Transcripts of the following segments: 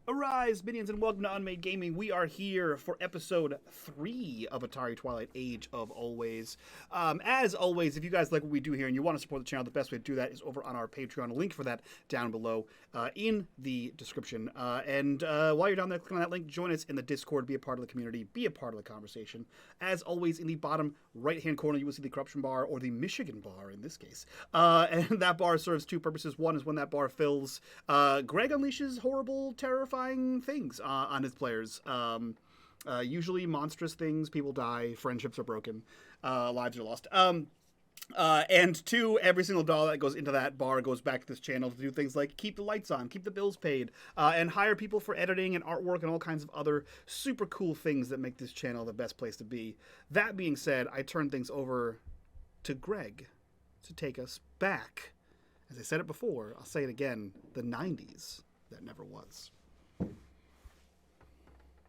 Arise, minions, and welcome to unMadeGaming. We are here for episode 3 of Atari Twilight Age of Always. As always, if you guys like what we do here and you want to support the channel, the best way to do that is over on our Patreon. A link for that down below in the description. While you're down there, click on that link, join us in the Discord, be a part of the community, be a part of the conversation. As always, in the bottom right-hand corner, you will see the Corruption Bar, or the Michigan Bar in this case. And that bar serves two purposes. One is when that bar fills, Greg unleashes horrible, terrifying things on his players. Usually monstrous things, people die, friendships are broken, lives are lost. And two, every single dollar that goes into that bar goes back to this channel to do things like keep the lights on, keep the bills paid, and hire people for editing and artwork and all kinds of other super cool things that make this channel the best place to be. That being said, I turn things over to Greg to take us back. As I said it before, I'll say it again, the 90s that never was.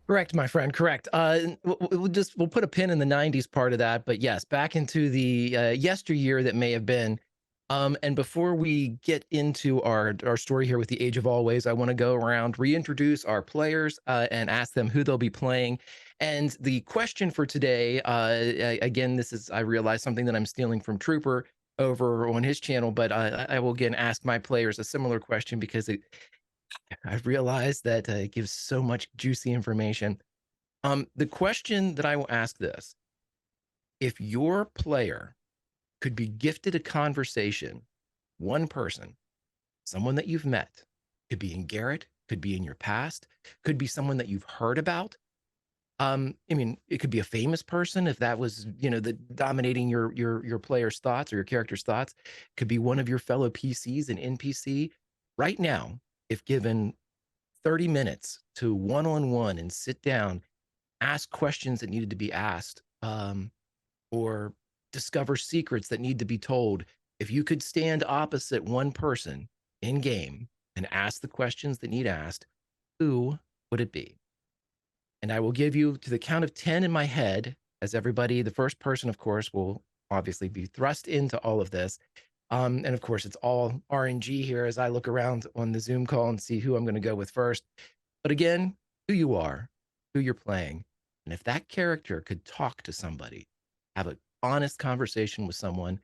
Correct, my friend. Correct. We'll put a pin in the 90s part of that, but yes, back into the yesteryear that may have been. And before we get into our story here with the Age of Always, I want to go around, reintroduce our players, and ask them who they'll be playing. And the question for today, again, this is, I realize, something that I'm stealing from Trooper over on his channel, but I will again ask my players a similar question because I've realized that it gives so much juicy information. The question that I will ask this: if your player could be gifted a conversation, one person, someone that you've met, could be in Garrett, could be in your past, could be someone that you've heard about. I mean, it could be a famous person if that was, the dominating your player's thoughts or your character's thoughts. Could be one of your fellow PCs, an NPC. Right now, if given 30 minutes to one-on-one and sit down, ask questions that needed to be asked, or discover secrets that need to be told, if you could stand opposite one person in game and ask the questions that need asked, who would it be? And I will give you to the count of 10 in my head, as everybody, the first person, of course, will obviously be thrust into all of this. And of course, it's all RNG here as I look around on the Zoom call and see who I'm going to go with first. But again, who you are, who you're playing, and if that character could talk to somebody, have an honest conversation with someone,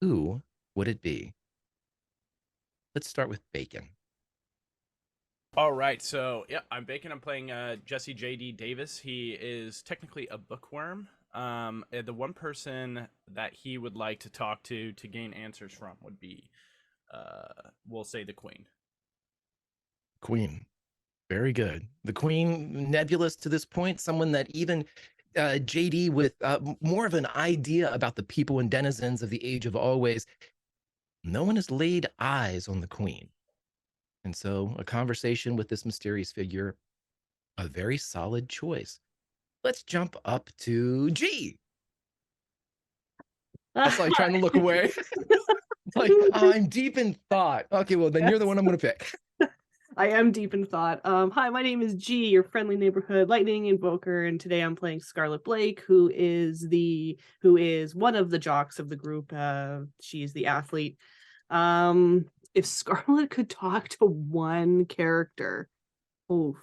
who would it be? Let's start with Bacon. All right, so yeah, I'm Bacon. I'm playing Jesse J.D. Davis. He is technically a bookworm. The one person that he would like to talk to gain answers from would be, we'll say, the Queen. Queen. Very good. The Queen, nebulous to this point, someone that even JD with more of an idea about the people and denizens of the Age of Always. No one has laid eyes on the Queen. And so a conversation with this mysterious figure, a very solid choice. Let's jump up to G. That's like trying to look away. Like, oh, I'm deep in thought. Okay, well, then you're the one I'm going to pick. I am deep in thought. Hi, my name is G, your friendly neighborhood lightning invoker, and today I'm playing Scarlet Blake, who is one of the jocks of the group. She's the athlete. If Scarlet could talk to one character, oh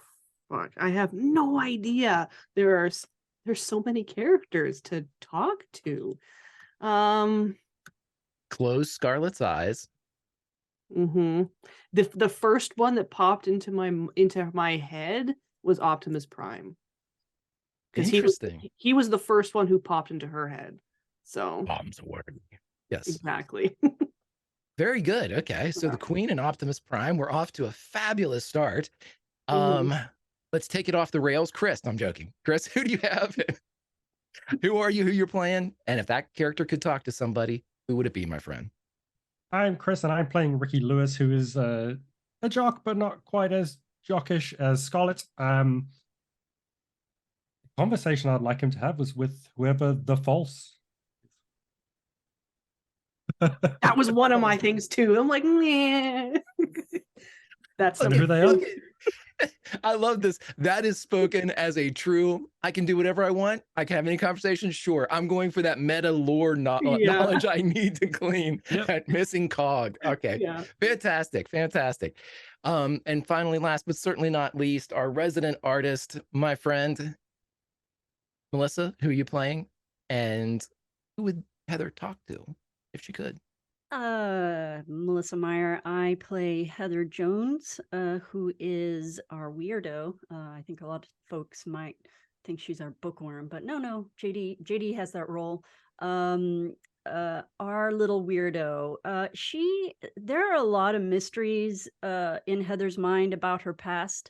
fuck, I have no idea. There's so many characters to talk to. Close Scarlet's eyes. The first one that popped into my head was Optimus Prime. Interesting. He was the first one who popped into her head. So Bombs word. Yes. Exactly. Very good. Okay. So the Queen and Optimus Prime, we're off to a fabulous start. Let's take it off the rails. Chris, I'm joking. Chris, who do you have? Who are you? Who you're playing? And if that character could talk to somebody, who would it be, my friend? I'm Chris, and I'm playing Ricky Lewis, who is a jock, but not quite as jockish as Scarlet. The conversation I'd like him to have was with whoever the false. That was one of my things too. I'm like, meh. That's who they are. I love this. That is spoken as a true, I can do whatever I want. I can have any conversation. Sure. I'm going for that meta lore Yeah. knowledge I need to clean Yep. that missing cog. Okay. Yeah. Fantastic. Fantastic. And finally, last but certainly not least, our resident artist, my friend, Melissa, who are you playing? And who would Heather talk to if she could? Melissa Meyer. I play Heather Jones, who is our weirdo. I think a lot of folks might think she's our bookworm, but no, JD has that role. Our little weirdo. There are a lot of mysteries in Heather's mind about her past.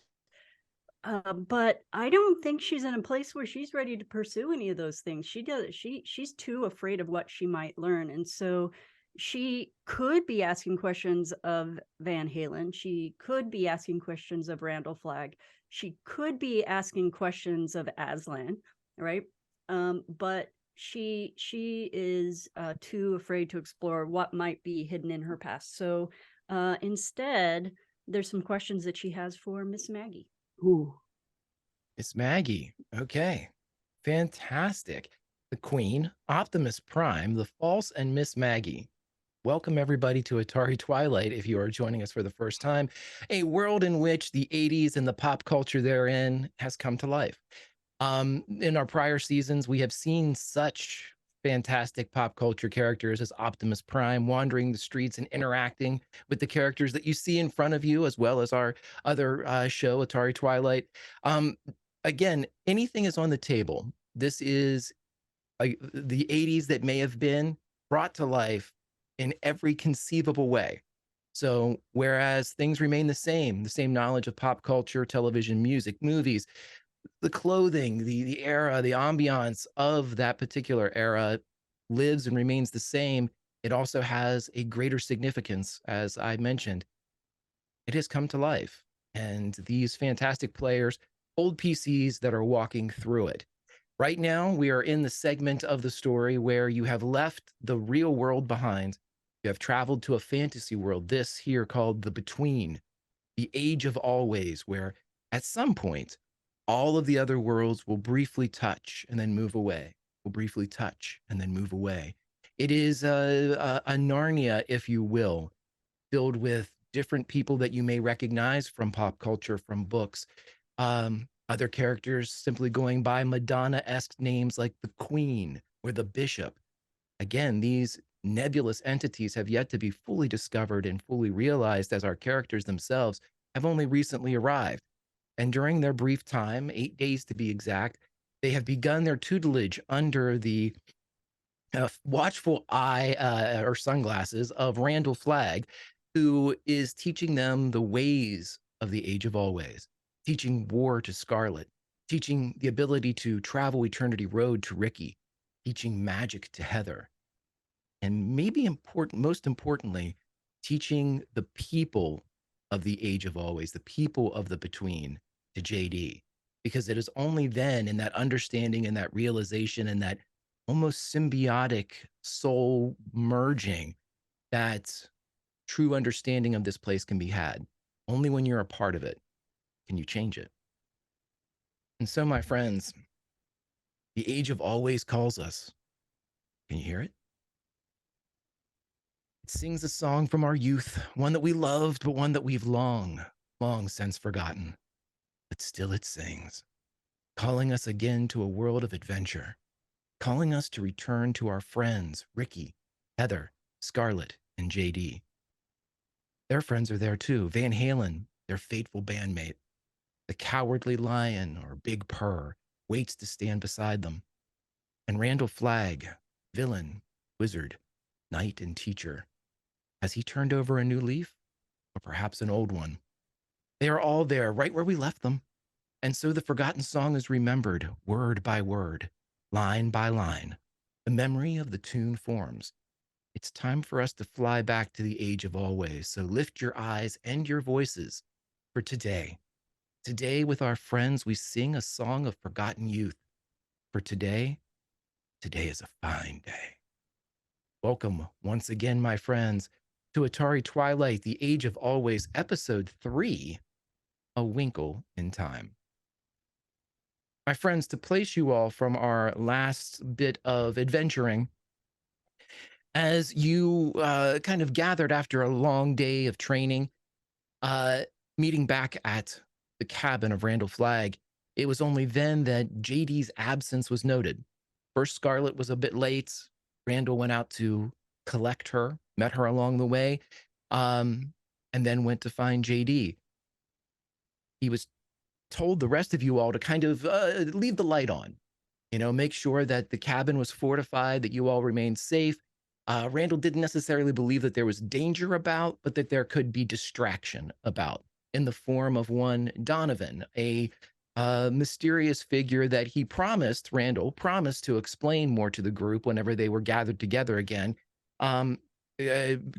But I don't think she's in a place where she's ready to pursue any of those things. She's too afraid of what she might learn. And so she could be asking questions of Van Halen. She could be asking questions of Randall Flagg. She could be asking questions of Aslan, right? But she is too afraid to explore what might be hidden in her past. So instead, there's some questions that she has for Miss Maggie. Ooh. Miss Maggie. Okay. Fantastic. The Queen, Optimus Prime, the False, and Miss Maggie. Welcome, everybody, to Atari Twilight. If you are joining us for the first time, a world in which the 80s and the pop culture therein has come to life. In our prior seasons, we have seen such fantastic pop culture characters as Optimus Prime wandering the streets and interacting with the characters that you see in front of you, as well as our other show, Atari Twilight. Again, anything is on the table. This is the 80s that may have been brought to life in every conceivable way. So whereas things remain the same knowledge of pop culture, television, music, movies, the clothing, the era, the ambiance of that particular era lives and remains the same. It also has a greater significance, as I mentioned. It has come to life. And these fantastic players hold PCs that are walking through it. Right now, we are in the segment of the story where you have left the real world behind. You have traveled to a fantasy world, this here called the Between, the Age of Always, where at some point, all of the other worlds will briefly touch and then move away, will briefly touch and then move away. It is a Narnia, if you will, filled with different people that you may recognize from pop culture, from books. Other characters simply going by Madonna-esque names like the Queen or the Bishop. Again, these nebulous entities have yet to be fully discovered and fully realized, as our characters themselves have only recently arrived. And during their brief time, 8 days to be exact, they have begun their tutelage under the watchful eye or sunglasses of Randall Flagg, who is teaching them the ways of the Age of Always, teaching war to Scarlet, teaching the ability to travel Eternity Road to Ricky, teaching magic to Heather, and maybe most importantly, teaching the people of the Age of Always, the people of the Between, to JD, because it is only then, in that understanding and that realization and that almost symbiotic soul merging, that true understanding of this place can be had. Only when you're a part of it can you change it. And so, my friends, the Age of Always calls us. Can you hear it? It sings a song from our youth, one that we loved, but one that we've long since forgotten. But still it sings, calling us again to a world of adventure, calling us to return to our friends, Ricky, Heather, Scarlet, and JD. Their friends are there too. Van Halen, their faithful bandmate. The Cowardly Lion, or Big Purr, waits to stand beside them. And Randall Flagg, villain, wizard, knight, and teacher. Has he turned over a new leaf? Or perhaps an old one? They are all there, right where we left them. And so the forgotten song is remembered, word by word, line by line. The memory of the tune forms. It's time for us to fly back to the Age of Always. So lift your eyes and your voices for today. Today, with our friends, we sing a song of forgotten youth. For today is a fine day. Welcome once again, my friends, to Atari Twilight, the Age of Always, Episode 3, a Winkle in time. My friends, to place you all from our last bit of adventuring, as you kind of gathered after a long day of training, uh, meeting back at the cabin of Randall Flagg, it was only then that JD's absence was noted. First, Scarlet was a bit late. Randall went out to collect her, met her along the way, and then went to find JD. He was told the rest of you all to kind of leave the light on, make sure that the cabin was fortified, that you all remained safe. Randall didn't necessarily believe that there was danger about, but that there could be distraction about in the form of one Donovan, a mysterious figure that Randall promised to explain more to the group whenever they were gathered together again.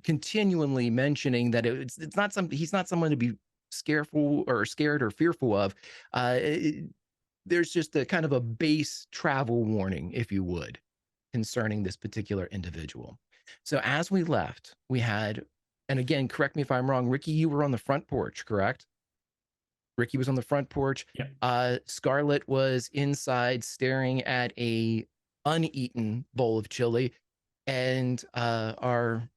Continually mentioning that it's not something, he's not someone to be scared or fearful of. There's just a kind of a base travel warning, if you would, concerning this particular individual. So as we left, we had, and again, correct me if I'm wrong, Ricky, you were on the front porch, correct? Ricky was on the front porch. Yep. Scarlet was inside staring at a uneaten bowl of chili. And our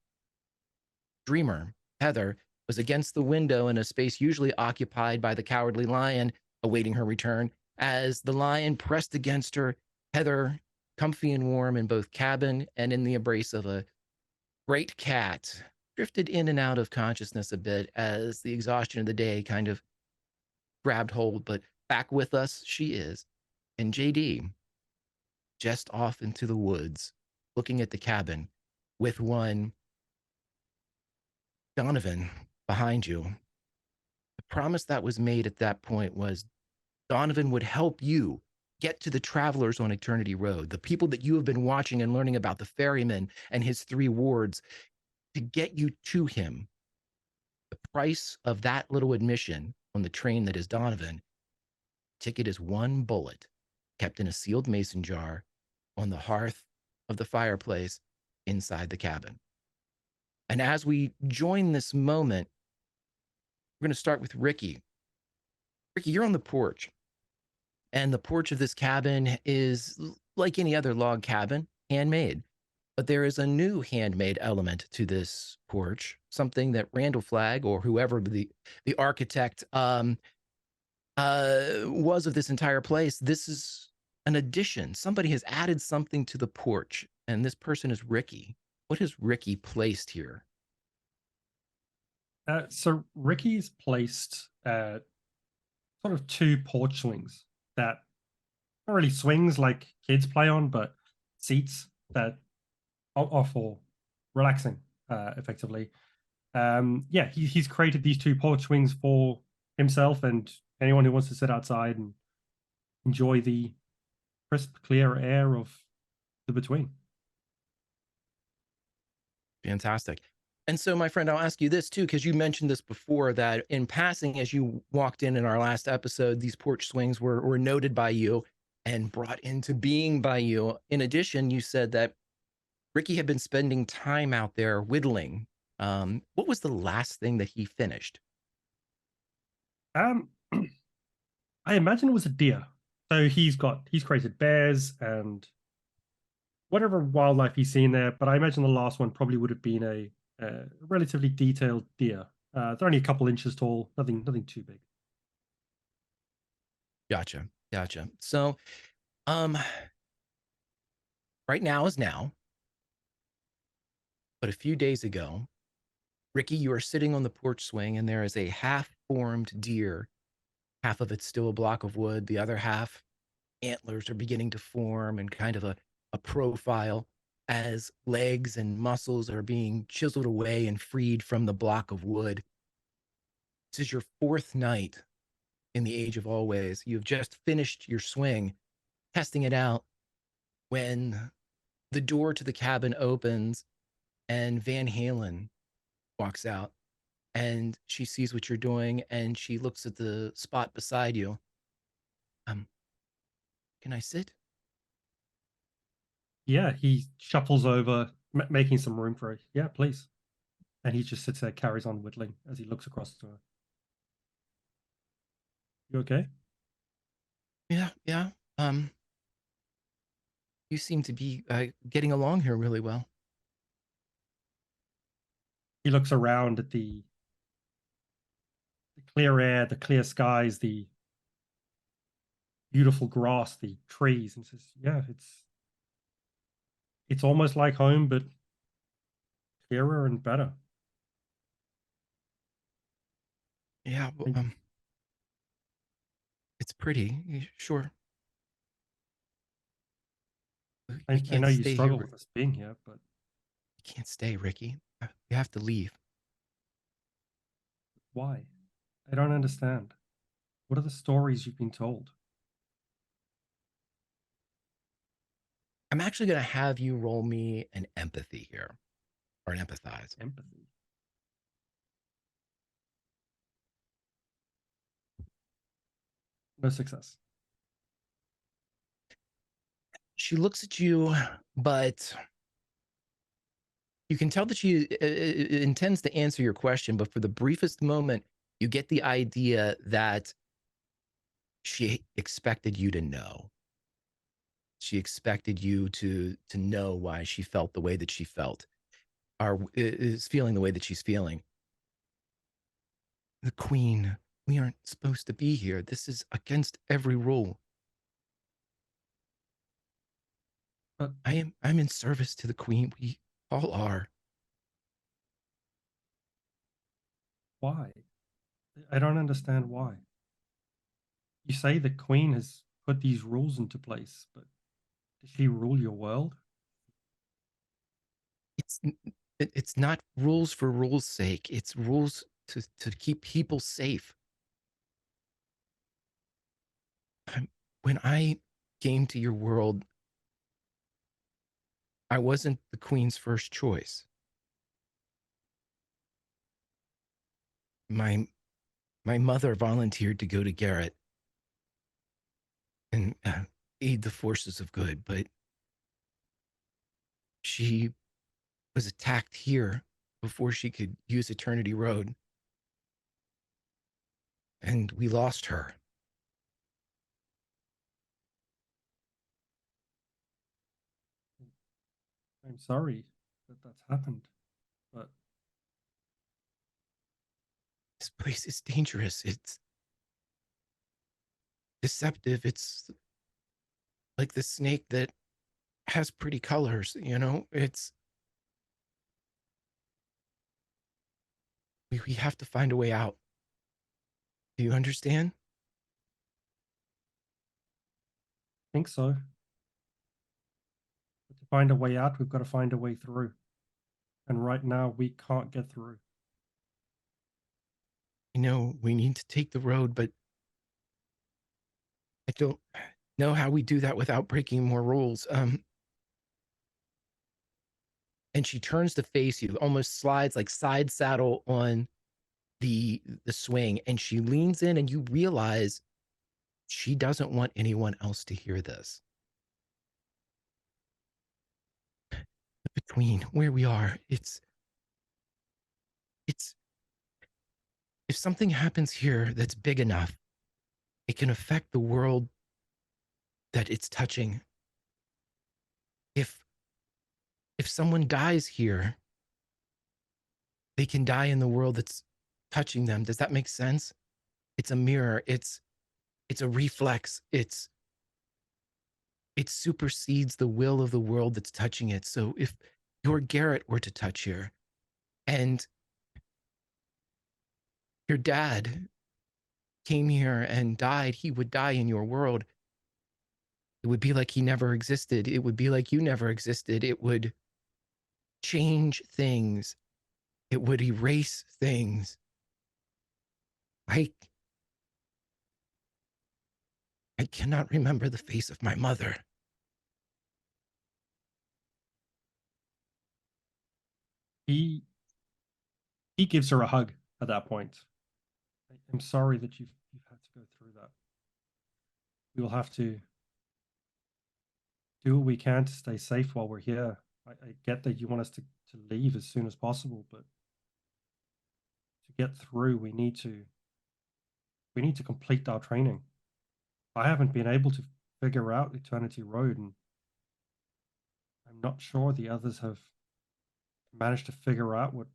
dreamer, Heather, was against the window in a space usually occupied by the cowardly lion, awaiting her return. As the lion pressed against her, Heather, comfy and warm in both cabin and in the embrace of a great cat, drifted in and out of consciousness a bit as the exhaustion of the day kind of grabbed hold, but back with us she is. And JD, just off into the woods, looking at the cabin with one Donovan behind you. The promise that was made at that point was Donovan would help you get to the travelers on Eternity Road, the people that you have been watching and learning about, the ferryman and his 3 wards, to get you to him. The price of that little admission on the train that is Donovan, ticket is 1 bullet kept in a sealed mason jar on the hearth of the fireplace inside the cabin. And as we join this moment, we're going to start with Ricky. Ricky, you're on the porch. And the porch of this cabin is like any other log cabin, handmade. But there is a new handmade element to this porch, something that Randall Flagg, or whoever the architect was of this entire place. This is an addition. Somebody has added something to the porch, and this person is Ricky. What has Ricky placed here? So Ricky's placed sort of 2 porch swings that not really swings like kids play on, but seats that are for relaxing, effectively. He's created these 2 porch swings for himself and anyone who wants to sit outside and enjoy the crisp, clear air of the between. Fantastic. And so, my friend, I'll ask you this too, because you mentioned this before, that in passing, as you walked in our last episode, these porch swings were noted by you and brought into being by you. In addition, you said that Ricky had been spending time out there whittling. What was the last thing that he finished? I imagine it was a deer. So he's created bears and whatever wildlife he's seen there, but I imagine the last one probably would have been a relatively detailed deer. They're only a couple inches tall, nothing too big. Gotcha. So, right now is now. But a few days ago, Ricky, you are sitting on the porch swing, and there is a half-formed deer. Half of it's still a block of wood. The other half, antlers are beginning to form and kind of a profile as legs and muscles are being chiseled away and freed from the block of wood. This is your 4th night in the Age of Always. You've just finished your swing, testing it out, when the door to the cabin opens and Van Halen walks out, and she sees what you're doing, and she looks at the spot beside you. Can I sit? Yeah, he shuffles over, making some room for it. Yeah, please. And he just sits there, carries on whittling as he looks across to her. You okay? Yeah, yeah. You seem to be getting along here really well. He looks around at the clear air, the clear skies, the beautiful grass, the trees, and says, "Yeah, it's almost like home, but clearer and better." Yeah, well, And it's pretty. Sure. We I can't know you stay here. struggle with us being here, but We can't stay, Ricky. We have to leave. why? I don't understand. What are the stories you've been told? I'm actually going to have you roll me an empathy here, or an empathize. Empathy. No success. She looks at you, but you can tell that she intends to answer your question, but for the briefest moment, you get the idea that she expected you to know. She expected you to know why she felt the way that she felt, or is feeling the way that she's feeling. The Queen, we aren't supposed to be here. This is against every rule. But I'm in service to the Queen. We all are. why? I don't understand why. You say the Queen has put these rules into place, but does she rule your world? It's not rules for rules' sake. It's rules to keep people safe. When I came to your world, I wasn't the Queen's first choice. My mother volunteered to go to Garrett and aid the forces of good, but she was attacked here before she could use Eternity Road, and we lost her. I'm sorry that that's happened, but This place is dangerous. It's deceptive. It's like the snake that has pretty colors, you know? We have to find a way out. Do you understand? I think so. But to find a way out, we've got to find a way through. And right now, we can't get through. You know, we need to take the road, but I don't know how we do that without breaking more rules. And she turns to face you, almost slides like side saddle on the swing, and she leans in, and you realize she doesn't want anyone else to hear this. Between where we are, it's if something happens here that's big enough, it can affect the world that it's touching. If someone dies here, they can die in the world that's touching them. Does that make sense? It's a mirror. It's a reflex. It supersedes the will of the world that's touching it. So if your Garrett were to touch here, and your dad came here and died, he would die in your world. It would be like he never existed. It would be like you never existed. It would change things. It would erase things. I cannot remember the face of my mother. He gives her a hug at that point. I'm sorry that you've had to go through that. We will have to do what we can to stay safe while we're here. I get that you want us to leave as soon as possible, but to get through, we need to we need to complete our training. I haven't been able to figure out Eternity Road, and I'm not sure the others have managed to figure out what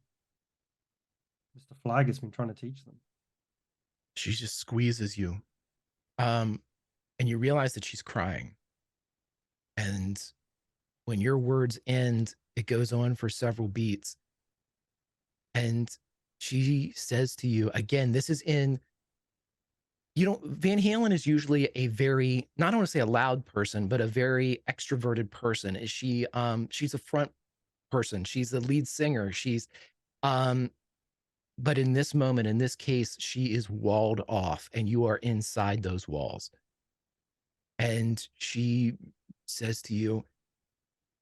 Mr. Flag has been trying to teach them. She just squeezes you. And you realize that she's crying. And when your words end, it goes on for several beats. And she says to you, again, this is in, Van Halen is usually a very, not I want to say a loud person, but a very extroverted person. Is she, she's a front person. She's the lead singer. She's, but in this moment, in this case, she is walled off and you are inside those walls. And she says to you,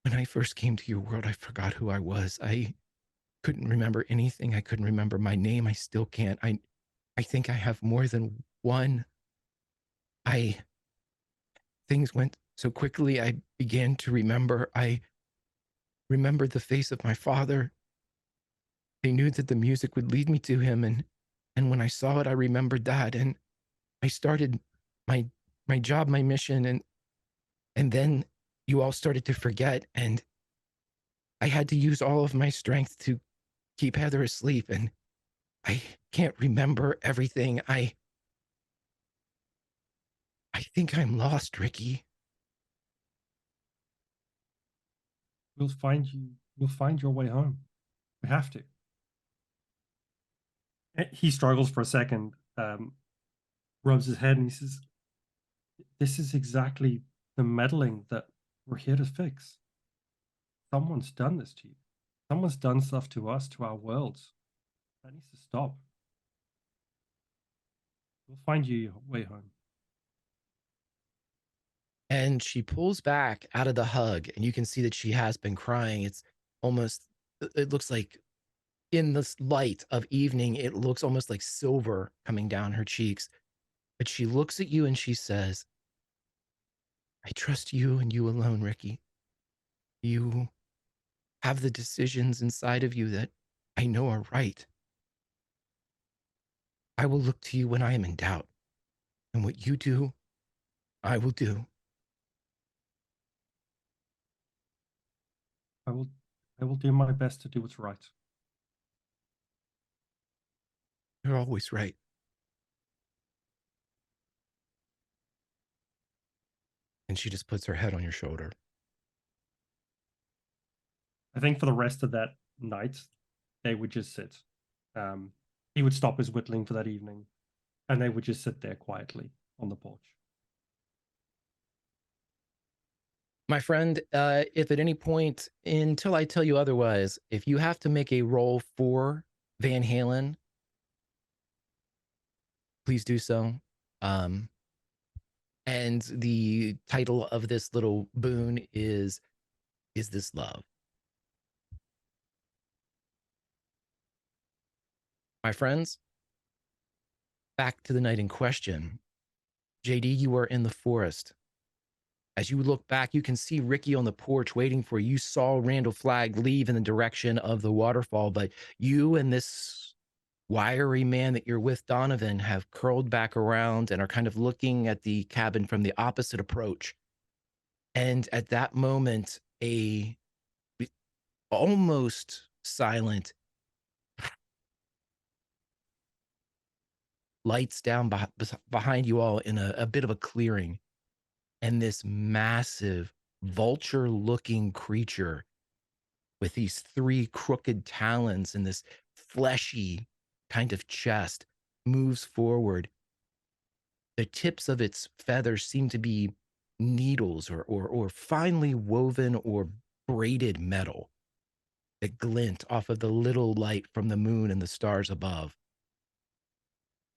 when I first came to your world, I forgot who I was. I couldn't remember anything. I couldn't remember my name. I still can't. I think I have more than one. Things went so quickly. I began to remember. I remembered the face of my father. I knew that the music would lead me to him. And when I saw it, I remembered that. And I started my job, my mission. And then you all started to forget. And I had to use all of my strength to keep Heather asleep. And I can't remember everything. I think I'm lost, Ricky. We'll find you. We'll find your way home. We have to. He struggles for a second, rubs his head, and he says, this is exactly the meddling that we're here to fix. Someone's done this to you. Someone's done stuff to us, to our worlds. That needs to stop. We'll find you your way home. And she pulls back out of the hug, and you can see that she has been crying. It's almost, it looks like in this light of evening, it looks almost like silver coming down her cheeks. But she looks at you and she says, I trust you and you alone, Ricky. You have the decisions inside of you that I know are right. I will look to you when I am in doubt. And what you do, I will do. I will do my best to do what's right. You're always right. And she just puts her head on your shoulder. I think for the rest of that night, they would just sit. He would stop his whittling for that evening, and they would just sit there quietly on the porch. My friend, if at any point, until I tell you otherwise, if you have to make a roll for Van Halen, please do so. And the title of this little boon is This Love? My friends, back to the night in question. JD, you are in the forest. As you look back, you can see Ricky on the porch waiting for you. You saw Randall Flagg leave in the direction of the waterfall, but you and this wiry man that you're with, Donovan, have curled back around and are kind of looking at the cabin from the opposite approach. And at that moment, a almost silent lights down behind you all in a bit of a clearing. And this massive vulture-looking creature with these three crooked talons and this fleshy kind of chest moves forward. The tips of its feathers seem to be needles or finely woven or braided metal that glint off of the little light from the moon and the stars above.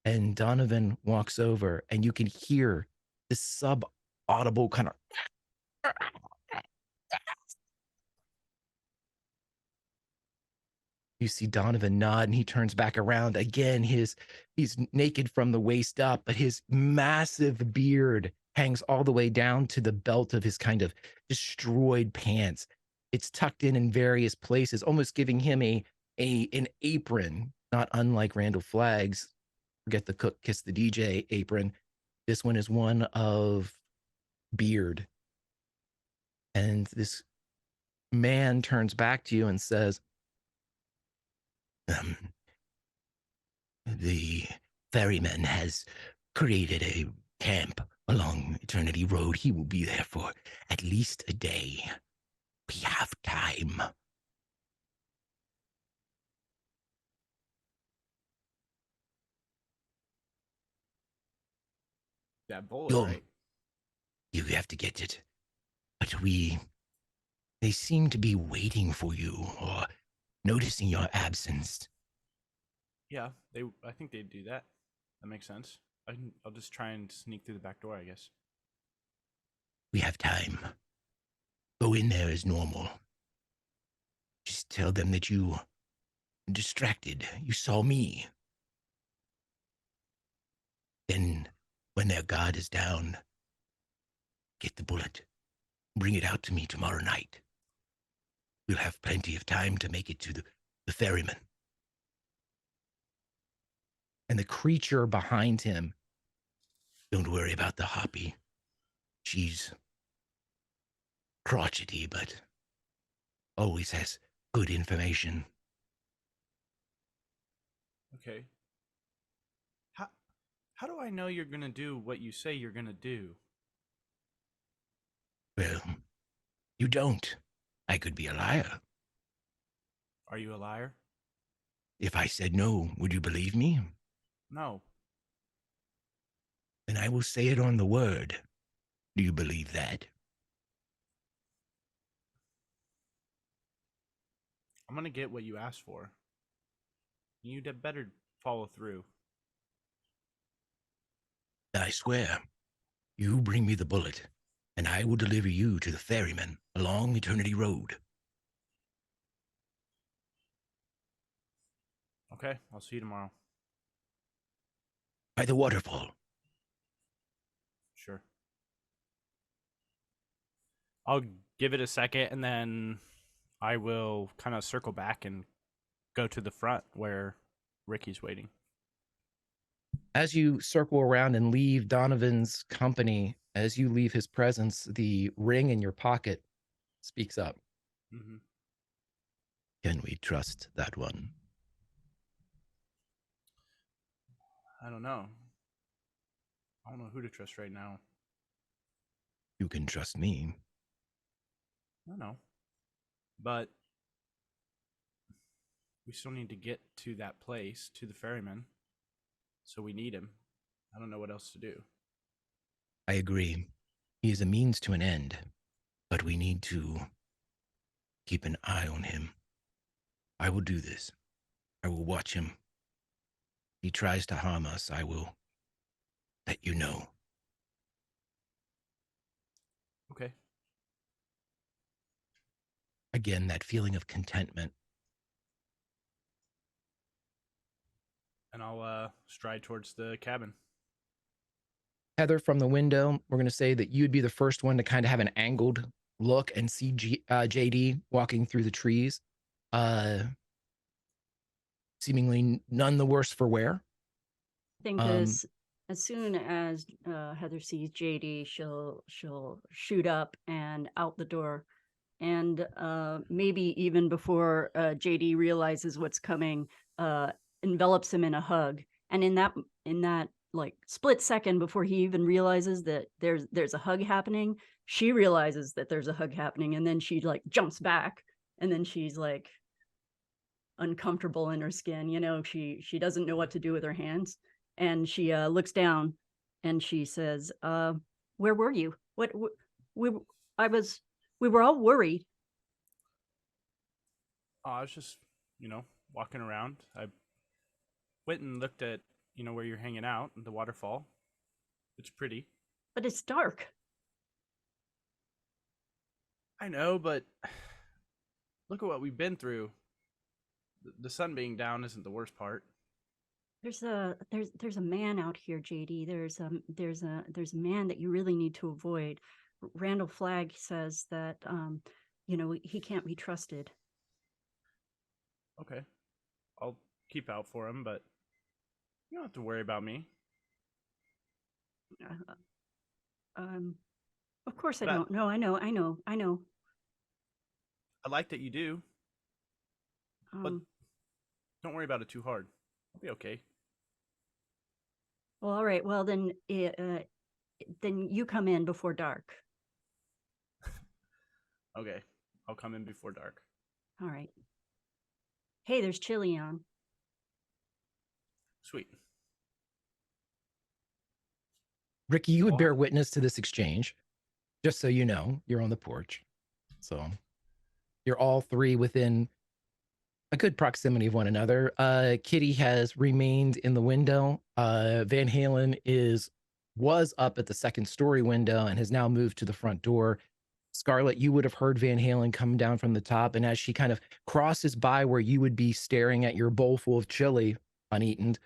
And Donovan walks over, and you can hear this sub-audible kind of You see Donovan nod, and he turns back around. Again, he's naked from the waist up, but his massive beard hangs all the way down to the belt of his kind of destroyed pants. It's tucked in various places, almost giving him an apron, not unlike Randall Flagg's, forget the cook, kiss the DJ apron. This one is one of beard. And this man turns back to you and says, the ferryman has created a camp along Eternity Road. He will be there for at least a day. We have time. That bullet, right? You have to get it. But they seem to be waiting for you or noticing your absence. Yeah, I think they'd do that. That makes sense. I'll just try and sneak through the back door, I guess. We have time. Go in there as normal. Just tell them that you were distracted. You saw me. Then, when their guard is down, get the bullet. Bring it out to me tomorrow night. We'll have plenty of time to make it to the ferryman. And the creature behind him, don't worry about the Hoppy. She's crotchety, but always has good information. Okay. How do I know you're gonna do what you say you're gonna do? Well, you don't. I could be a liar. Are you a liar? If I said no, would you believe me? No. Then I will say it on the word. Do you believe that? I'm gonna get what you asked for. You'd better follow through. I swear. You bring me the bullet, and I will deliver you to the ferryman along Eternity Road. Okay, I'll see you tomorrow. By the waterfall. Sure. I'll give it a second, and then I will kind of circle back and go to the front where Ricky's waiting. As you circle around and leave Donovan's company, as you leave his presence, the ring in your pocket speaks up. Mm-hmm. Can we trust that one? I don't know. I don't know who to trust right now. You can trust me. I know. But we still need to get to that place, to the ferryman. So we need him. I don't know what else to do. I agree. He is a means to an end, but we need to keep an eye on him. I will do this. I will watch him. If he tries to harm us, I will let you know. Okay. Again, that feeling of contentment. And I'll stride towards the cabin. Heather, from the window, we're going to say that you'd be the first one to kind of have an angled look and see JD walking through the trees. Seemingly none the worse for wear. I think as soon as Heather sees JD, she'll shoot up and out the door, and maybe even before JD realizes what's coming, envelops him in a hug. And in that like split second before he even realizes that there's a hug happening, she realizes that there's a hug happening, and then she like jumps back, and then she's like uncomfortable in her skin. You know, she doesn't know what to do with her hands, and she looks down and she says, where were you? We were all worried. I was just, walking around. I went and looked at, where you're hanging out, the waterfall. It's pretty. But it's dark. I know, but look at what we've been through. The sun being down isn't the worst part. There's a man out here, JD. There's a man that you really need to avoid. Randall Flagg says that he can't be trusted. Okay. I'll keep out for him, but You don't have to worry about me. Of course I But don't. No, I know. I like that you do, but Um, don't worry about it too hard. I'll be okay. well, all right. Well, then you come in before dark. Okay, I'll come in before dark. All right. Hey, there's chili on. Sweet. Ricky, you would Oh. bear witness to this exchange. Just so you know, you're on the porch. So you're all three within a good proximity of one another. Kitty has remained in the window. Van Halen was up at the second story window and has now moved to the front door. Scarlet, you would have heard Van Halen come down from the top, and as she kind of crosses by where you would be staring at your bowl full of chili, uneaten,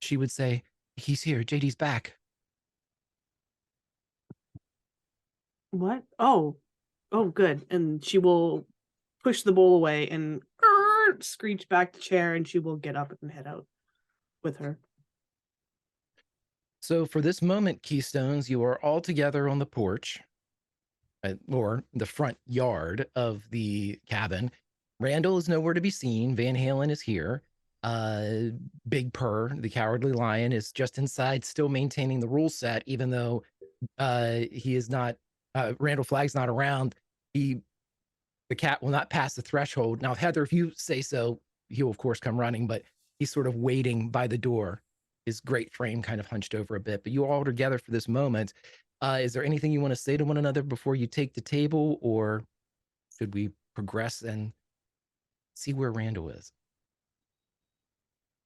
she would say, "He's here. JD's back." What? Oh, good. And she will push the bowl away and screech back the chair, and she will get up and head out with her. So for this moment, Keystones, you are all together on the porch, or the front yard of the cabin. Randall is nowhere to be seen. Van Halen is here. Big Purr, the cowardly lion, is just inside, still maintaining the rule set, even though he is not. Randall Flagg's not around. The cat will not pass the threshold. Now, Heather, if you say so, he'll of course come running, but he's sort of waiting by the door, his great frame kind of hunched over a bit. But you all are together for this moment. Is there anything you want to say to one another before you take the table, or should we progress and see where Randall is?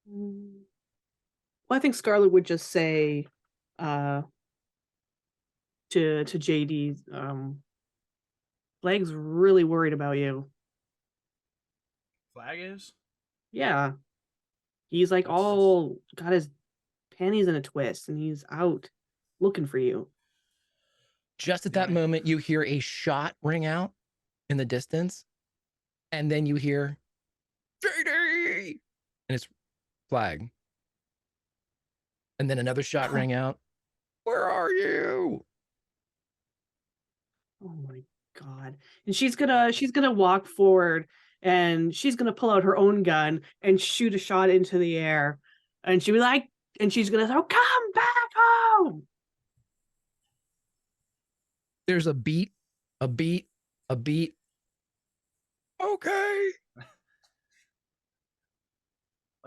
Well, I think Scarlet would just say to JD, Flag's really worried about you. Flag is? Yeah. He's like all got his panties in a twist, and he's out looking for you. Just at that moment, you hear a shot ring out in the distance, and then you hear JD, and it's Flag. And then another shot ring out. Where are you? Oh my god. And she's gonna walk forward, and she's gonna pull out her own gun and shoot a shot into the air. And she'll be like, and she's gonna say, "Oh, come back home." There's a beat, a beat, a beat. Okay.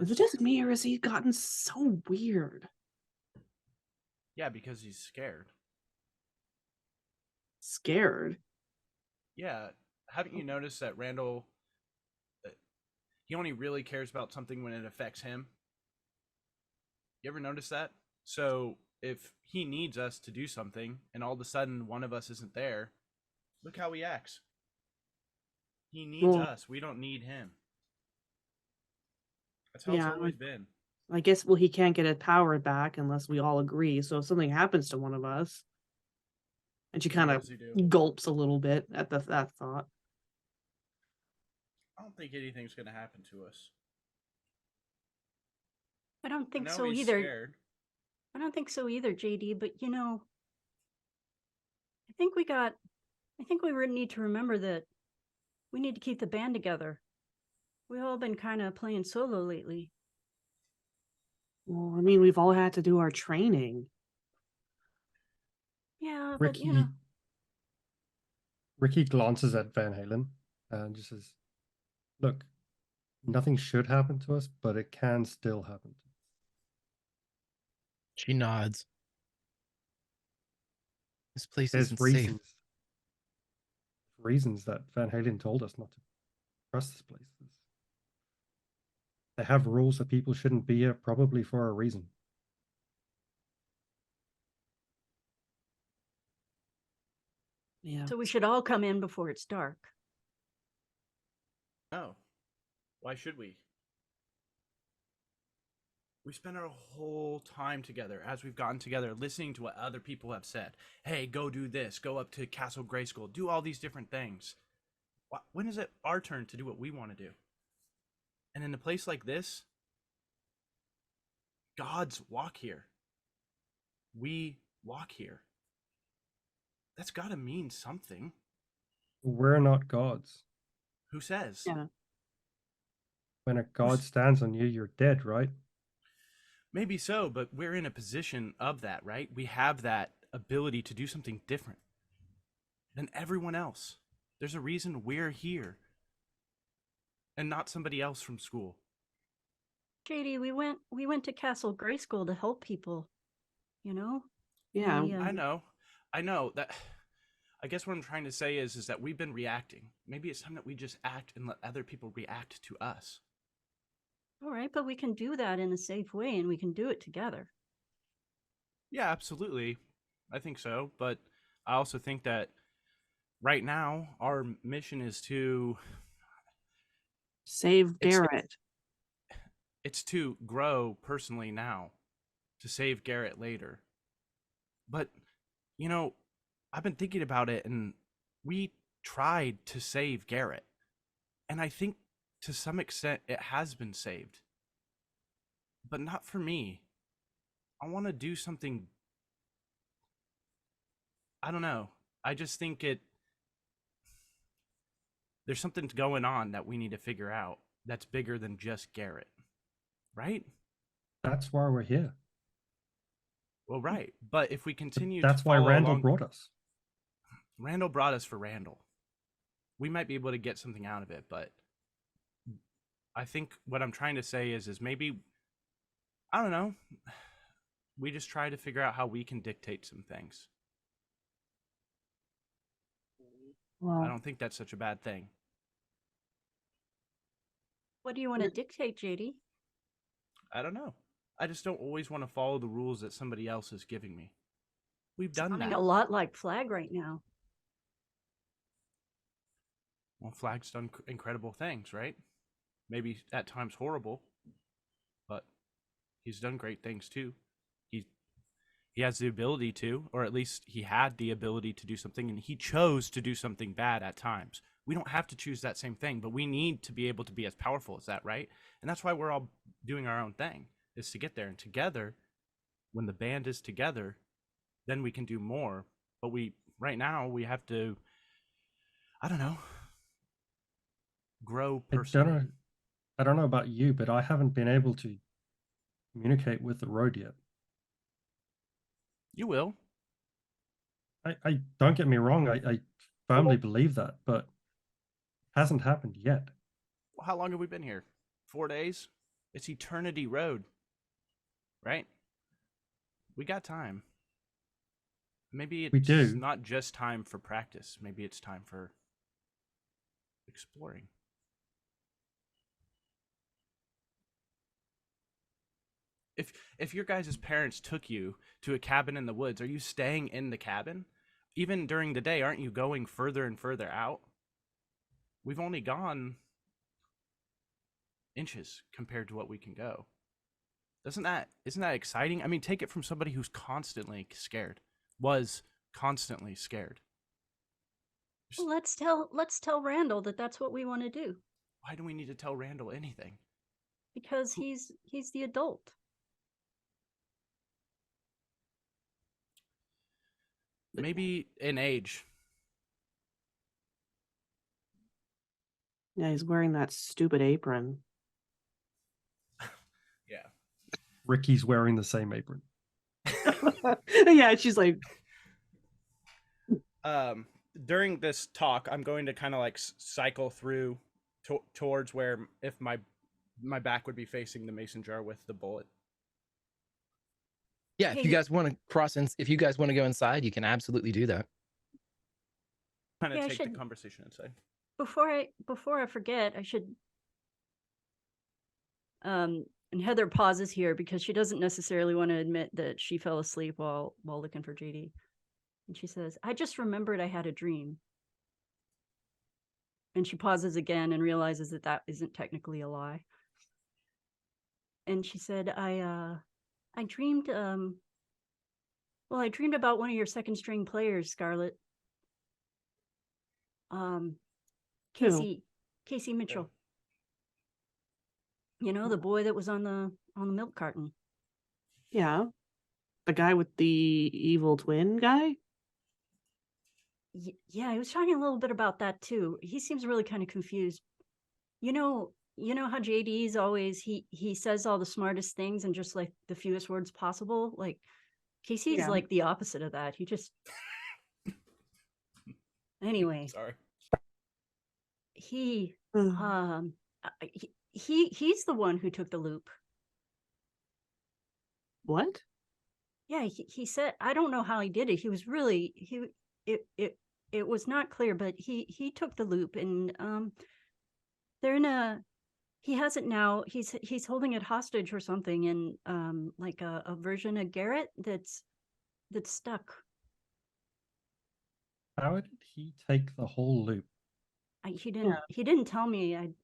Is it just me, or has he gotten so weird? Yeah, because he's scared. Scared? Yeah. Haven't you noticed that Randall, he only really cares about something when it affects him? You ever notice that? So if he needs us to do something and all of a sudden one of us isn't there, look how he acts. He needs us. We don't need him. That's how it's always been. I guess, well, he can't get his power back unless we all agree. So if something happens to one of us, and she kind of gulps a little bit at that thought. I don't think anything's going to happen to us. I don't think so either. Scared. I don't think so either, JD. But you know, I think we need to remember that we need to keep the band together. We've all been kind of playing solo lately. Well, I mean, we've all had to do our training. Yeah, Ricky, but you know. Ricky glances at Van Halen and just says, "Look, nothing should happen to us, but it can still happen to us." She nods. This place There's isn't reasons. safe. Reasons that Van Halen told us not to trust this place. They have rules that people shouldn't be here, probably for a reason. Yeah. So we should all come in before it's dark. No. Why should we? We spent our whole time together as we've gotten together, listening to what other people have said. Hey, go do this. Go up to Castle Grayskull. Do all these different things. When is it our turn to do what we want to do? And in a place like this, Gods walk here. We walk here. That's got to mean something. We're not gods. Who says? Yeah. When a god stands on you, you're dead, right? Maybe so, but we're in a position of that, right? We have that ability to do something different than everyone else. There's a reason we're here and not somebody else from school. JD, we went to Castle Grayskull to help people, you know? Yeah. I know that. I guess what I'm trying to say is that we've been reacting. Maybe it's time that we just act and let other people react to us. All right, but we can do that in a safe way, and we can do it together. Yeah, absolutely. I think so. But I also think that right now our mission is to Save Garrett. It's to grow personally now, to save Garrett later. But, you know, I've been thinking about it, and we tried to save Garrett. And I think to some extent it has been saved. But not for me. I want to do something. I don't know. I just think there's something going on that we need to figure out that's bigger than just Garrett. Right? That's why we're here. Well, right. But if we continue That's why Randall brought us. Randall brought us for Randall. We might be able to get something out of it, but I think what I'm trying to say is maybe, I don't know, we just try to figure out how we can dictate some things. Well, I don't think that's such a bad thing. What do you want to dictate, JD? I don't know. I just don't always want to follow the rules that somebody else is giving me. We've done Sounding that. a lot like Flag right now. Well, Flag's done incredible things, right? Maybe at times horrible, but he's done great things too. He has the ability to, or at least he had the ability to do something, and he chose to do something bad at times. We don't have to choose that same thing, but we need to be able to be as powerful as that, right? And that's why we're all doing our own thing, is to get there. And together, when the band is together, then we can do more. But right now, we have to, I don't know, grow personally. I don't know about you, but I haven't been able to communicate with the road yet. You will. I don't get me wrong, I firmly believe that, but it hasn't happened yet. Well, how long have we been here? 4 days? It's Eternity Road, right? We got time. Maybe it's not just time for practice. Maybe it's time for exploring. If your guys' parents took you to a cabin in the woods, are you staying in the cabin? Even during the day, aren't you going further and further out? We've only gone inches compared to what we can go. Isn't that exciting? I mean, take it from somebody who's constantly scared. Was constantly scared. Well, let's tell Randall that that's what we want to do. Why do we need to tell Randall anything? Because he's the adult. Maybe in age. yeah, he's wearing that stupid apron. Yeah. Ricky's wearing the same apron. Yeah, she's like, during this talk, I'm going to kind of like cycle through towards where if my back would be facing the mason jar with the bullet. Yeah, if you guys want to if you guys want to go inside, you can absolutely do that. Kind of Yeah, take the conversation inside. Before I forget, I should. And Heather pauses here because she doesn't necessarily want to admit that she fell asleep while looking for JD. And she says, "I just remembered I had a dream." And she pauses again and realizes that isn't technically a lie. And she said, I dreamed, I dreamed about one of your second string players, Scarlett. Casey Mitchell. You know, the boy that was on the milk carton. Yeah. The guy with the evil twin guy? Yeah, I was talking a little bit about that too. He seems really kind of confused. You know how JD's always he says all the smartest things and just like the fewest words possible. Like Casey's Yeah. like the opposite of that. He just anyway. Sorry. He Ugh. he's the one who took the loop. What? Yeah, he said I don't know how he did it. He was really it was not clear, but he took the loop and they're in a he has it now. He's holding it hostage or something in like a version of Garrett that's stuck. How did he take the whole loop? He didn't tell me. And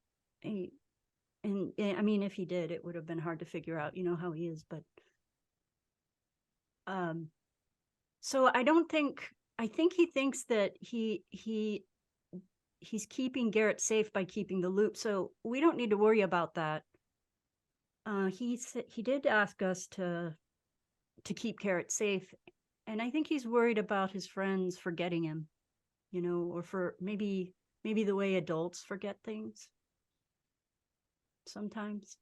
I mean, if he did, it would have been hard to figure out. You know how he is, but so I think he thinks that he's keeping Garrett safe by keeping the loop. So we don't need to worry about that. He did ask us to keep Garrett safe, and I think he's worried about his friends forgetting him, you know, or for maybe the way adults forget things sometimes.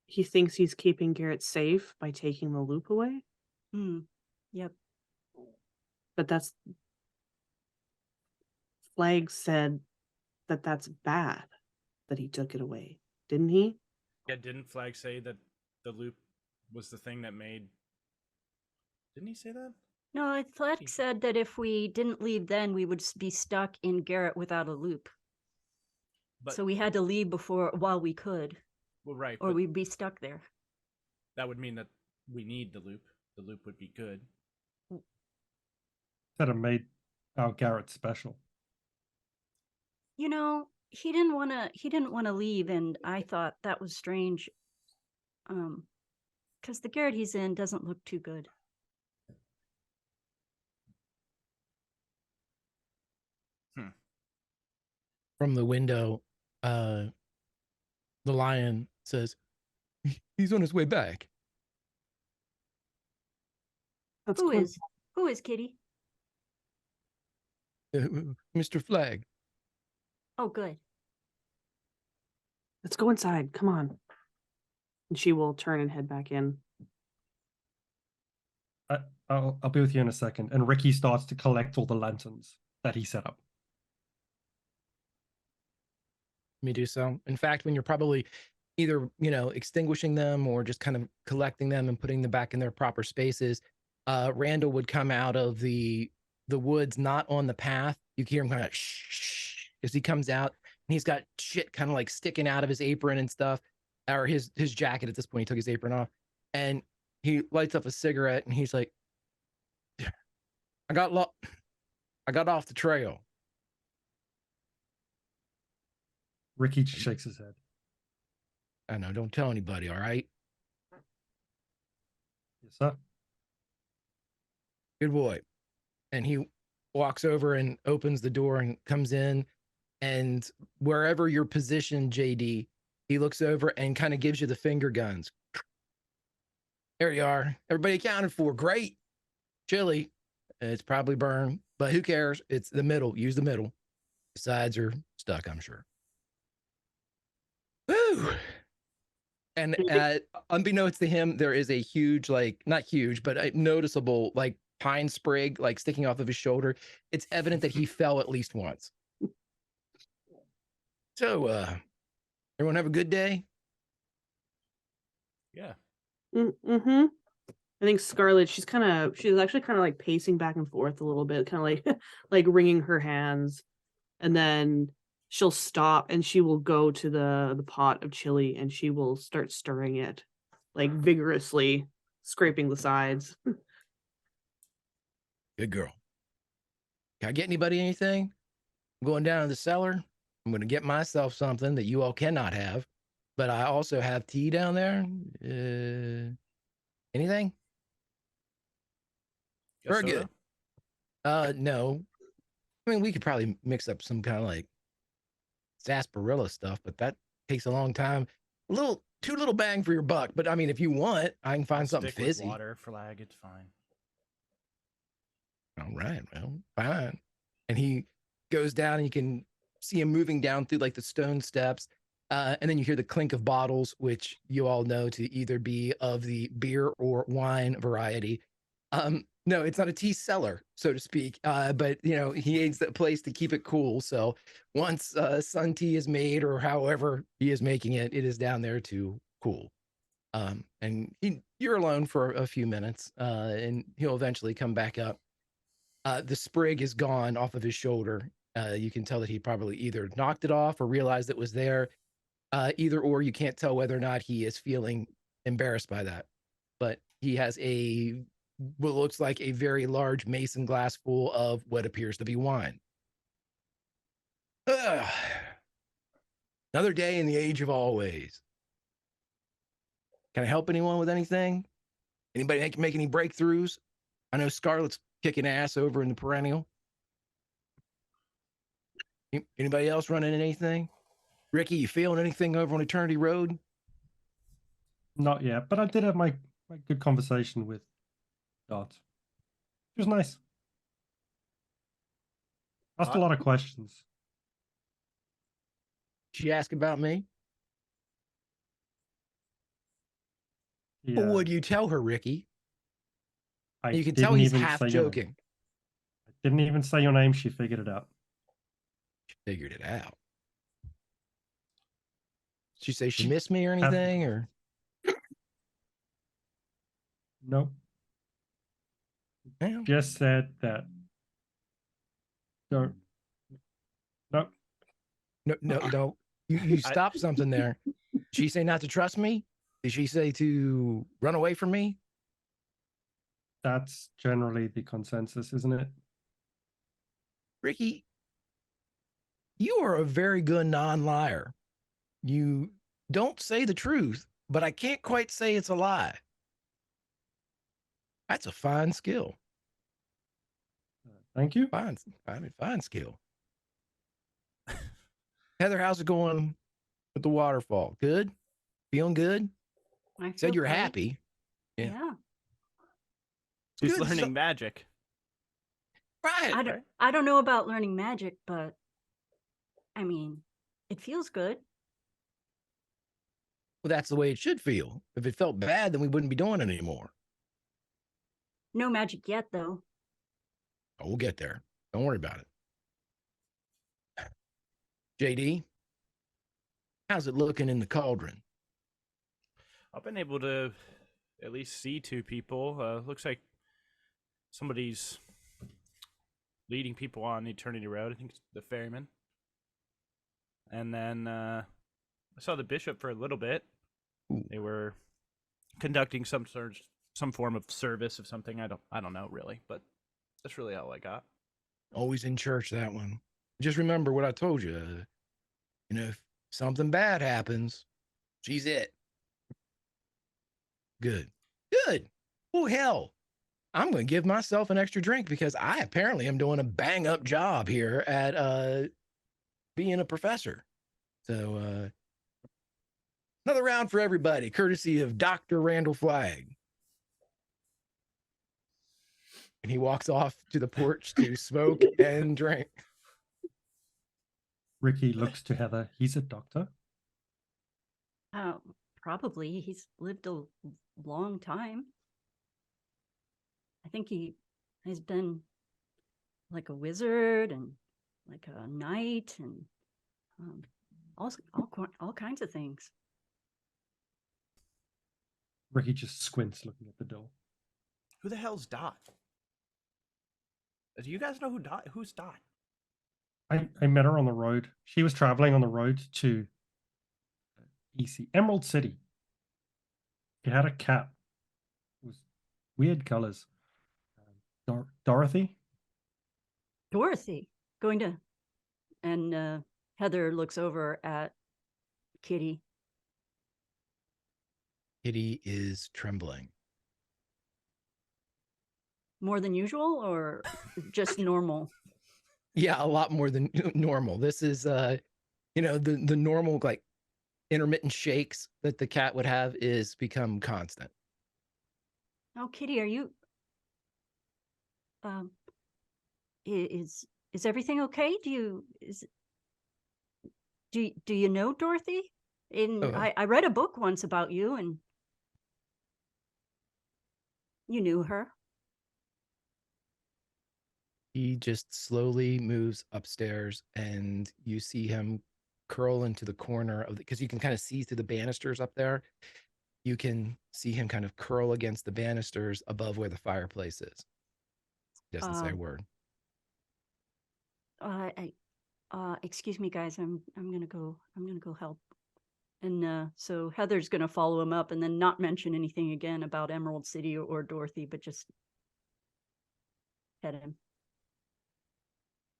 He thinks he's keeping Garrett safe by taking the loop away? Yep. But that's... Flag said that that's bad that he took it away, didn't he? Yeah, didn't Flag say that the loop was the thing that made... Didn't he say that? No, Flag said that if we didn't leave then, we would be stuck in Garrett without a loop. But, so we had to leave while we could. Well, right. Or we'd be stuck there. That would mean that we need the loop. The loop would be good. That have made our Garrett special. You know, he didn't want to leave, and I thought that was strange. Because the Garrett he's in doesn't look too good. From the window, the lion says, "He's on his way back." That's Who is Kitty? Mr. Flag. Oh, good. Let's go inside. Come on. And she will turn and head back in. I'll be with you in a second. And Ricky starts to collect all the lanterns that he set up. Let me do so. In fact, when you're probably either, extinguishing them or just kind of collecting them and putting them back in their proper spaces, Randall would come out of the woods, not on the path. You hear him kind of shh as he comes out, and he's got shit kind of like sticking out of his apron and stuff, or his jacket. At this point, he took his apron off, and he lights up a cigarette, and he's like, I got off the trail. Ricky shakes his head. I know, don't tell anybody, all right? Yes, sir. Good boy. And he walks over and opens the door and comes in, and wherever you're positioned, JD, he looks over and kind of gives you the finger guns. There you are. Everybody accounted for. Great. Chili. It's probably burned, but who cares? It's the middle. Use the middle. The sides are stuck, I'm sure. Woo! And unbeknownst to him, there is a huge, not huge, but a noticeable, pine sprig, sticking off of his shoulder. It's evident that he fell at least once. So, everyone have a good day? Yeah. Mm-hmm. I think Scarlet, she's actually kind of pacing back and forth a little bit, kind of like wringing her hands, and then she'll stop and she will go to the pot of chili and she will start stirring it, vigorously, scraping the sides. Good girl. Can I get anybody anything? I'm going down to the cellar. I'm going to get myself something that you all cannot have, but I also have tea down there. Anything? Very good. No. I mean, we could probably mix up some kind of sarsaparilla stuff, but that takes a long time. too little bang for your buck. But I mean, if you want, I can find I'll something stick with fizzy. water, Flag. It's fine. All right, well, fine. And he goes down, and you can see him moving down through like the stone steps. And then you hear the clink of bottles, which you all know to either be of the beer or wine variety. No, it's not a tea cellar, so to speak. But he needs that place to keep it cool. So once sun tea is made, or however he is making it, it is down there to cool. And you're alone for a few minutes, and he'll eventually come back up. The sprig is gone off of his shoulder. You can tell that he probably either knocked it off or realized it was there. Either or, you can't tell whether or not he is feeling embarrassed by that. But he has what looks like a very large mason glass full of what appears to be wine. Another day in the age of always. Can I help anyone with anything? Anybody make any breakthroughs? I know Scarlett's kicking ass over in the perennial. Anybody else running anything? Ricky, you feeling anything over on Eternity Road? Not yet, but I did have my good conversation with Dot. It was nice. Asked a lot of questions. She asked about me? Yeah, What would you tell her, Ricky? I You can didn't tell he's even half say your name. joking. I didn't even say your name. She figured it out. She figured it out. Did she say she missed me or anything? Or Nope. well, Just said that. Don't. Nope. no. You stopped something there. Did she say not to trust me? Did she say to run away from me? That's generally the consensus, isn't it? Ricky, you are a very good non-liar. You don't say the truth, but I can't quite say it's a lie. That's a fine skill. Thank you. Fine skill. Heather, how's it going with the waterfall? Good? Feeling good? I Said feel you're great. happy. Yeah. Yeah. Who's Good learning stuff. magic? Right. I don't know about learning magic, but I mean, it feels good. Well, that's the way it should feel. If it felt bad, then we wouldn't be doing it anymore. No magic yet, though. Oh, we'll get there. Don't worry about it. JD, how's it looking in the cauldron? I've been able to at least see two people. Looks like somebody's leading people on Eternity Road. I think it's the ferryman. And then I saw the bishop for a little bit. Ooh. They were conducting some form of service of something. I don't know really, but that's really all I got. Always in church, that one. Just remember what I told you. If something bad happens, she's it. Good. Oh, hell. I'm going to give myself an extra drink because I apparently am doing a bang up job here at being a professor. So another round for everybody, courtesy of Dr. Randall Flagg. And he walks off to the porch to smoke and drink. Ricky looks to Heather. He's a doctor. Probably. He's lived a long time. I think he has been like a wizard and like a knight and all kinds of things. Ricky just squints looking at the door. Who the hell's Dot? Do you guys know who's Dot? I met her on the road. She was traveling on the road to Emerald City. She had a cat. It was weird colors. Dorothy? Dorothy going to, and Heather looks over at Kitty. Kitty is trembling. More than usual or just normal? Yeah, a lot more than normal. This is, the normal, like, intermittent shakes that the cat would have is become constant. Oh, Kitty, are you? Is everything okay? Do you know Dorothy? I read a book once about you, and you knew her. He just slowly moves upstairs, and you see him curl into the corner of because you can kind of see through the banisters up there. You can see him kind of curl against the banisters above where the fireplace is. He doesn't say a word. Excuse me, guys. I'm gonna go help. And so Heather's gonna follow him up, and then not mention anything again about Emerald City or Dorothy, but just head him.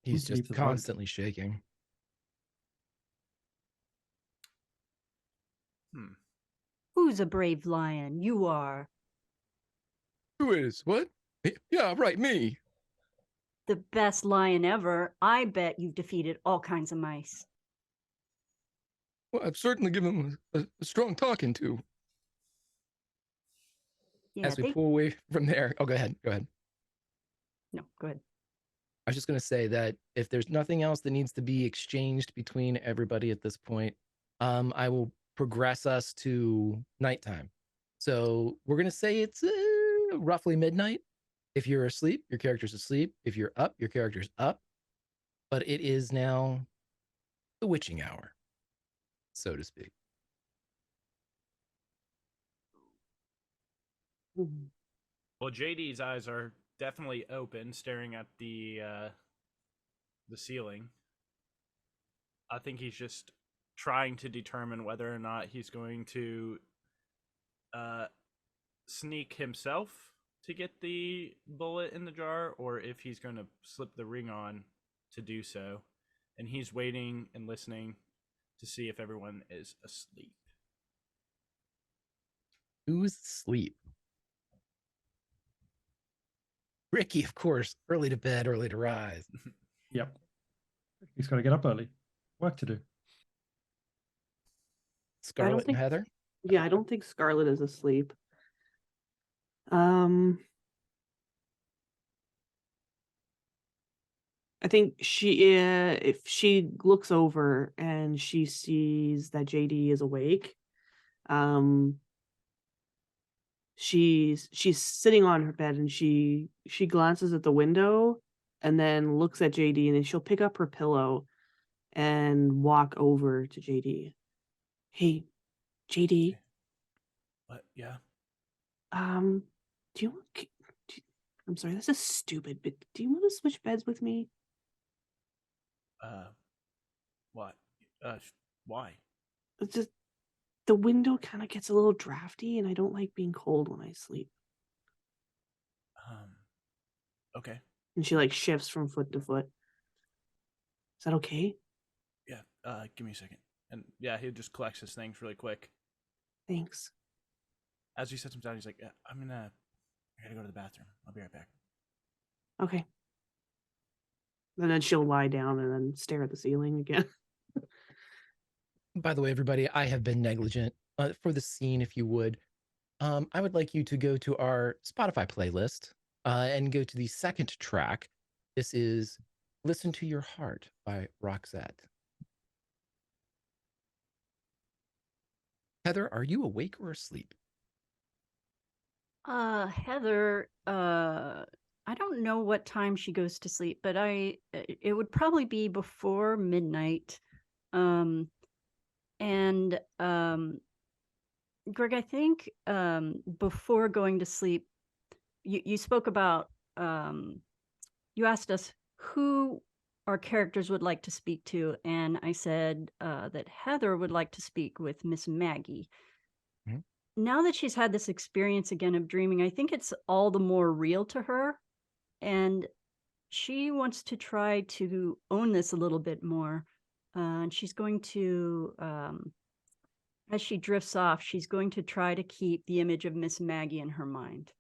He's just constantly shaking. Who's a brave lion? You are. Who is? What? Yeah, right, me. The best lion ever. I bet you've defeated all kinds of mice. Well, I've certainly given him a strong talking to. Yeah, As we pull away from there. Oh, go ahead. No, go ahead. I was just going to say that if there's nothing else that needs to be exchanged between everybody at this point, I will progress us to nighttime. So we're going to say it's roughly midnight. If you're asleep, your character's asleep. If you're up, your character's up. But it is now the witching hour, so to speak. Well, JD's eyes are definitely open, staring at the ceiling. I think he's just trying to determine whether or not he's going to sneak himself to get the bullet in the jar, or if he's going to slip the ring on to do so. And he's waiting and listening to see if everyone is asleep. Who's asleep? Ricky, of course. Early to bed, early to rise. Yep. He's got to get up early. Work to do. Scarlet and Heather? Yeah, I don't think Scarlet is asleep. I think if she looks over and she sees that JD is awake, she's sitting on her bed, and she glances at the window and then looks at JD, and then she'll pick up her pillow and walk over to JD. Hey, JD. What? Yeah. I'm sorry, this is stupid, but do you want to switch beds with me? What? Why? It's just the window kind of gets a little drafty, and I don't like being cold when I sleep. Okay. And she like shifts from foot to foot. Is that okay? Yeah. Give me a second. And yeah, he just collects his things really quick. Thanks. As he sets him down, he's like, I gotta go to the bathroom. I'll be right back. Okay. And then she'll lie down and then stare at the ceiling again. By the way, everybody, I have been negligent. For the scene, if you would, I would like you to go to our Spotify playlist and go to the second track. This is Listen to Your Heart by Roxette. Heather, are you awake or asleep? Heather, I don't know what time she goes to sleep, but it would probably be before midnight. Greg, I think before going to sleep, you spoke about, you asked us who our characters would like to speak to, and I said that Heather would like to speak with Miss Maggie. Mm-hmm. Now that she's had this experience again of dreaming, I think it's all the more real to her, and she wants to try to own this a little bit more. And she's going to, as she drifts off, she's going to try to keep the image of Miss Maggie in her mind.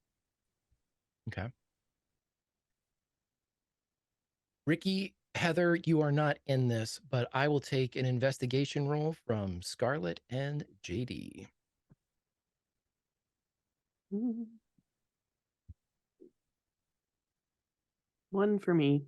Okay. Ricky, Heather, you are not in this, but I will take an investigation roll from Scarlet and JD. One for me.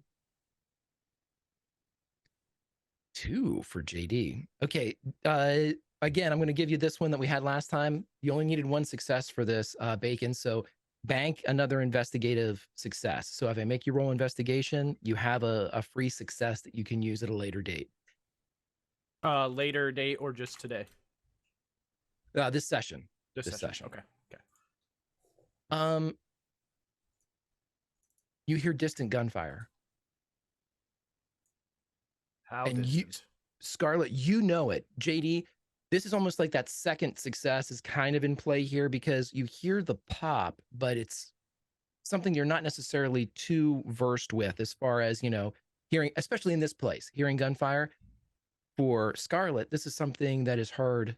2 for JD. Okay. Again, I'm going to give you this one that we had last time. You only needed 1 success for this, Bacon. So bank another investigative success. So if I make you roll investigation, you have a free success that you can use at a later date. Later date or just today? This session. This This session. session. Okay. You hear distant gunfire. How And distant? Scarlet, you know it. JD, this is almost like that second success is kind of in play here because you hear the pop, but it's something you're not necessarily too versed with as far as, hearing, especially in this place, hearing gunfire. For Scarlet, this is something that is heard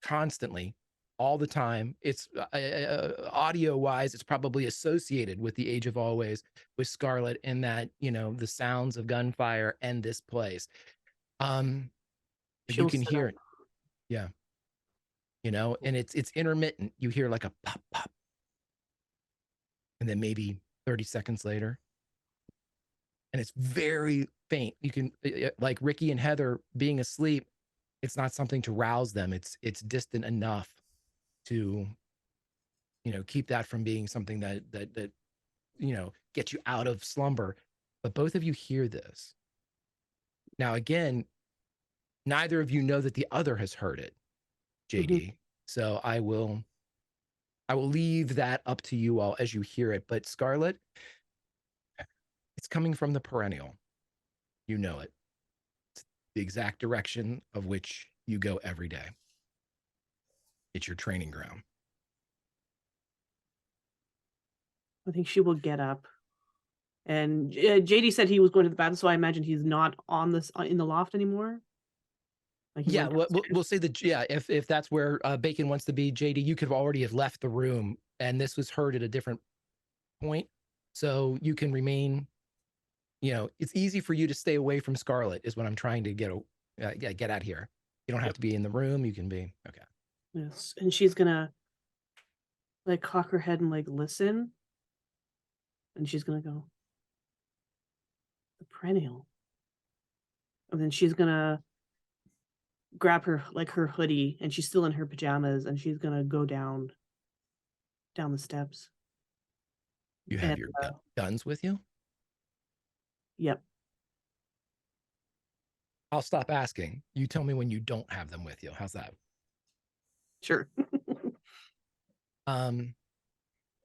constantly, all the time. It's audio-wise, it's probably associated with the Age of Always with Scarlet in that, the sounds of gunfire and this place. You She'll can sit hear up. it. Yeah. And it's intermittent. You hear like a pop, pop. And then maybe 30 seconds later. And it's very faint. You can, like Ricky and Heather being asleep, it's not something to rouse them. It's distant enough to, keep that from being something that gets you out of slumber. But both of you hear this. Now, again, neither of you know that the other has heard it, JD. Mm-hmm. So I will leave that up to you all as you hear it. But Scarlet, it's coming from the perennial. You know it. It's the exact direction of which you go every day. It's your training ground. I think she will get up. And JD said he was going to the bathroom, so I imagine he's not on this in the loft anymore. Like Yeah, we'll say that. Yeah, if that's where Bacon wants to be, JD, you could have already have left the room, and this was heard at a different point, so you can remain. It's easy for you to stay away from Scarlet, is what I'm trying to get at here. You don't have to be in the room. You can be okay. Yes, and she's gonna like cock her head and like listen, and she's gonna go the perennial, and then she's gonna grab her hoodie, and she's still in her pajamas, and she's gonna go down the steps. You have your guns with you? Yep. I'll stop asking. You tell me when you don't have them with you. How's that? Sure. When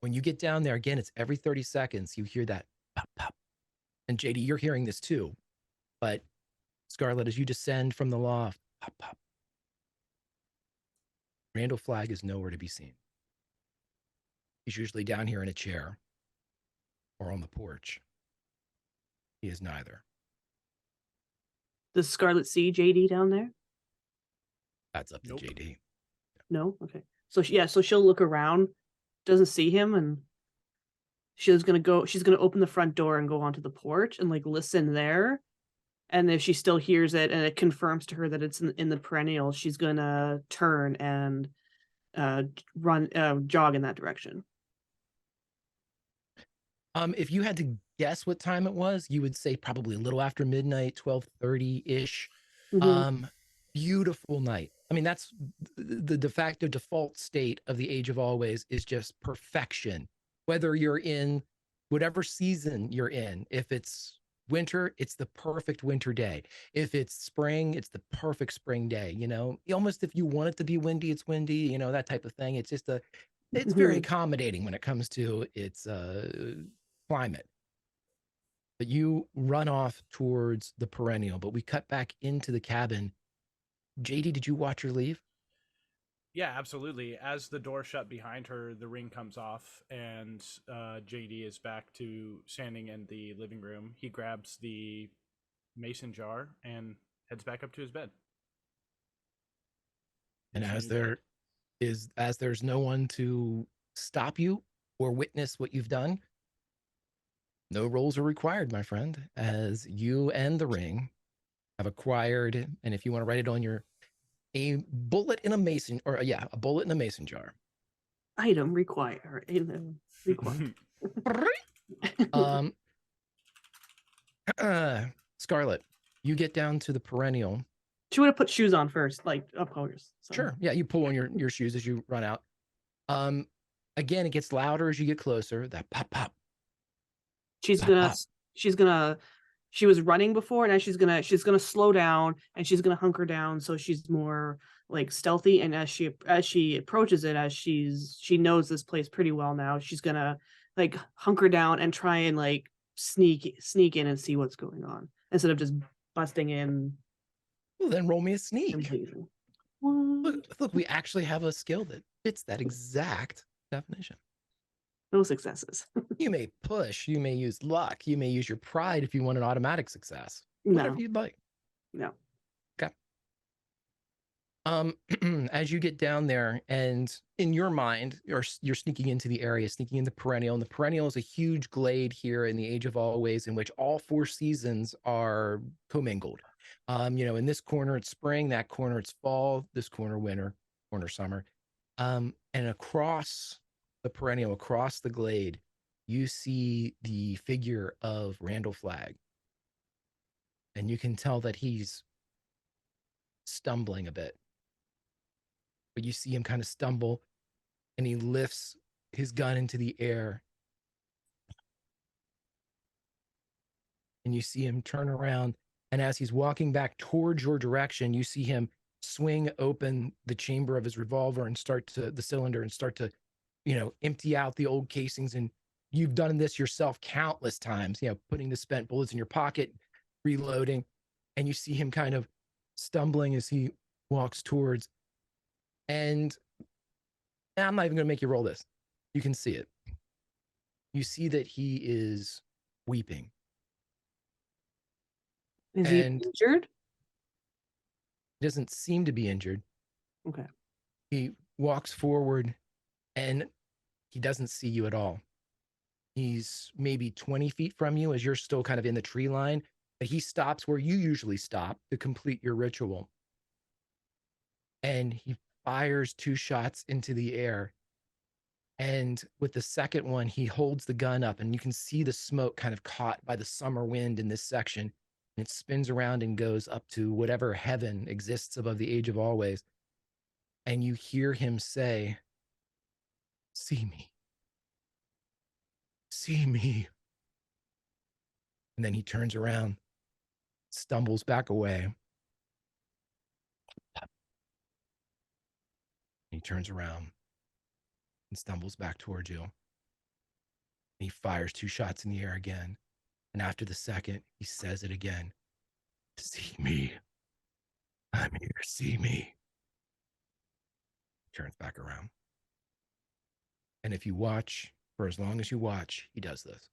you get down there, again, it's every 30 seconds, you hear that pop, pop. And JD, you're hearing this too. But Scarlet, as you descend from the loft, pop, pop. Randall Flagg is nowhere to be seen. He's usually down here in a chair or on the porch. He is neither. Does Scarlet see JD down there? That's up to Nope. JD. No? Okay. So she'll look around, doesn't see him, and she's gonna open the front door and go onto the porch and like listen there. And if she still hears it and it confirms to her that it's in the perennial, she's gonna turn and jog in that direction. If you had to guess what time it was, you would say probably a little after midnight, 12:30-ish. Mm-hmm. Beautiful night. I mean, that's the de facto default state of the Age of Always, is just perfection. Whether you're in whatever season you're in, if it's winter, it's the perfect winter day. If it's spring, it's the perfect spring day. Almost if you want it to be windy, it's windy, that type of thing. It's just it's very accommodating when it comes to its climate. But you run off towards the perennial, but we cut back into the cabin. JD, did you watch her leave? Yeah, absolutely. As the door shut behind her, the ring comes off, and JD is back to standing in the living room. He grabs the mason jar and heads back up to his bed. And as there's no one to stop you or witness what you've done, No rolls are required, my friend, as you and the ring have acquired, and if you want to write it on a bullet in a mason, or a bullet in a mason jar. Item require. Require. um, Scarlet, you get down to the perennial. She would have put shoes on first, like of course. So. Sure, yeah, you pull on your shoes as you run out. Again, it gets louder as you get closer. That pop pop. She's pop, gonna. pop. She's gonna. She was running before, and now she's gonna slow down, and she's gonna hunker down, so she's more like stealthy. And as she approaches it, she knows this place pretty well now, she's gonna like hunker down and try and like sneak in and see what's going on instead of just busting in. Well, then roll me a sneak. Look, we actually have a skill that fits that exact definition. No successes. You may push, you may use luck, you may use your pride if you want an automatic success. Whatever you'd like. No. Okay. As you get down there, and in your mind, you're sneaking into the area, sneaking in the perennial, and the perennial is a huge glade here in the Age of Always, in which all 4 seasons are commingled. In this corner it's spring, that corner it's fall, this corner winter, corner summer, and across the perennial, across the glade, you see the figure of Randall Flagg, and you can tell that he's stumbling a bit. But you see him kind of stumble, and he lifts his gun into the air, and you see him turn around, and as he's walking back towards your direction, you see him swing open the chamber of his revolver and start to empty out the old casings. And you've done this yourself countless times, putting the spent bullets in your pocket, reloading, and you see him kind of stumbling as he walks towards. And I'm not even going to make you roll this. You can see it. You see that he is weeping. Is he injured? He doesn't seem to be injured. Okay. He walks forward, and he doesn't see you at all. He's maybe 20 feet from you as you're still kind of in the tree line, but he stops where you usually stop to complete your ritual. And he fires 2 shots into the air. And with the second one, he holds the gun up, and you can see the smoke kind of caught by the summer wind in this section. And it spins around and goes up to whatever heaven exists above the Age of Always. And you hear him say, "See me. See me." And then he turns around, stumbles back away. He turns around and stumbles back towards you. And he fires 2 shots in the air again. And after the second, he says it again. "See me. I'm here. See me." He turns back around. And if you watch, for as long as you watch, he does this.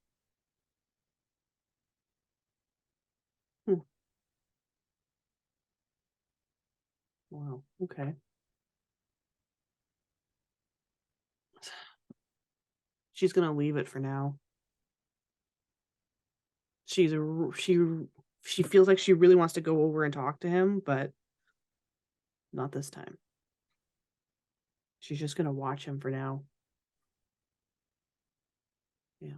Wow. Okay. She's gonna leave it for now. She feels like she really wants to go over and talk to him, but not this time. She's just gonna watch him for now. Yeah.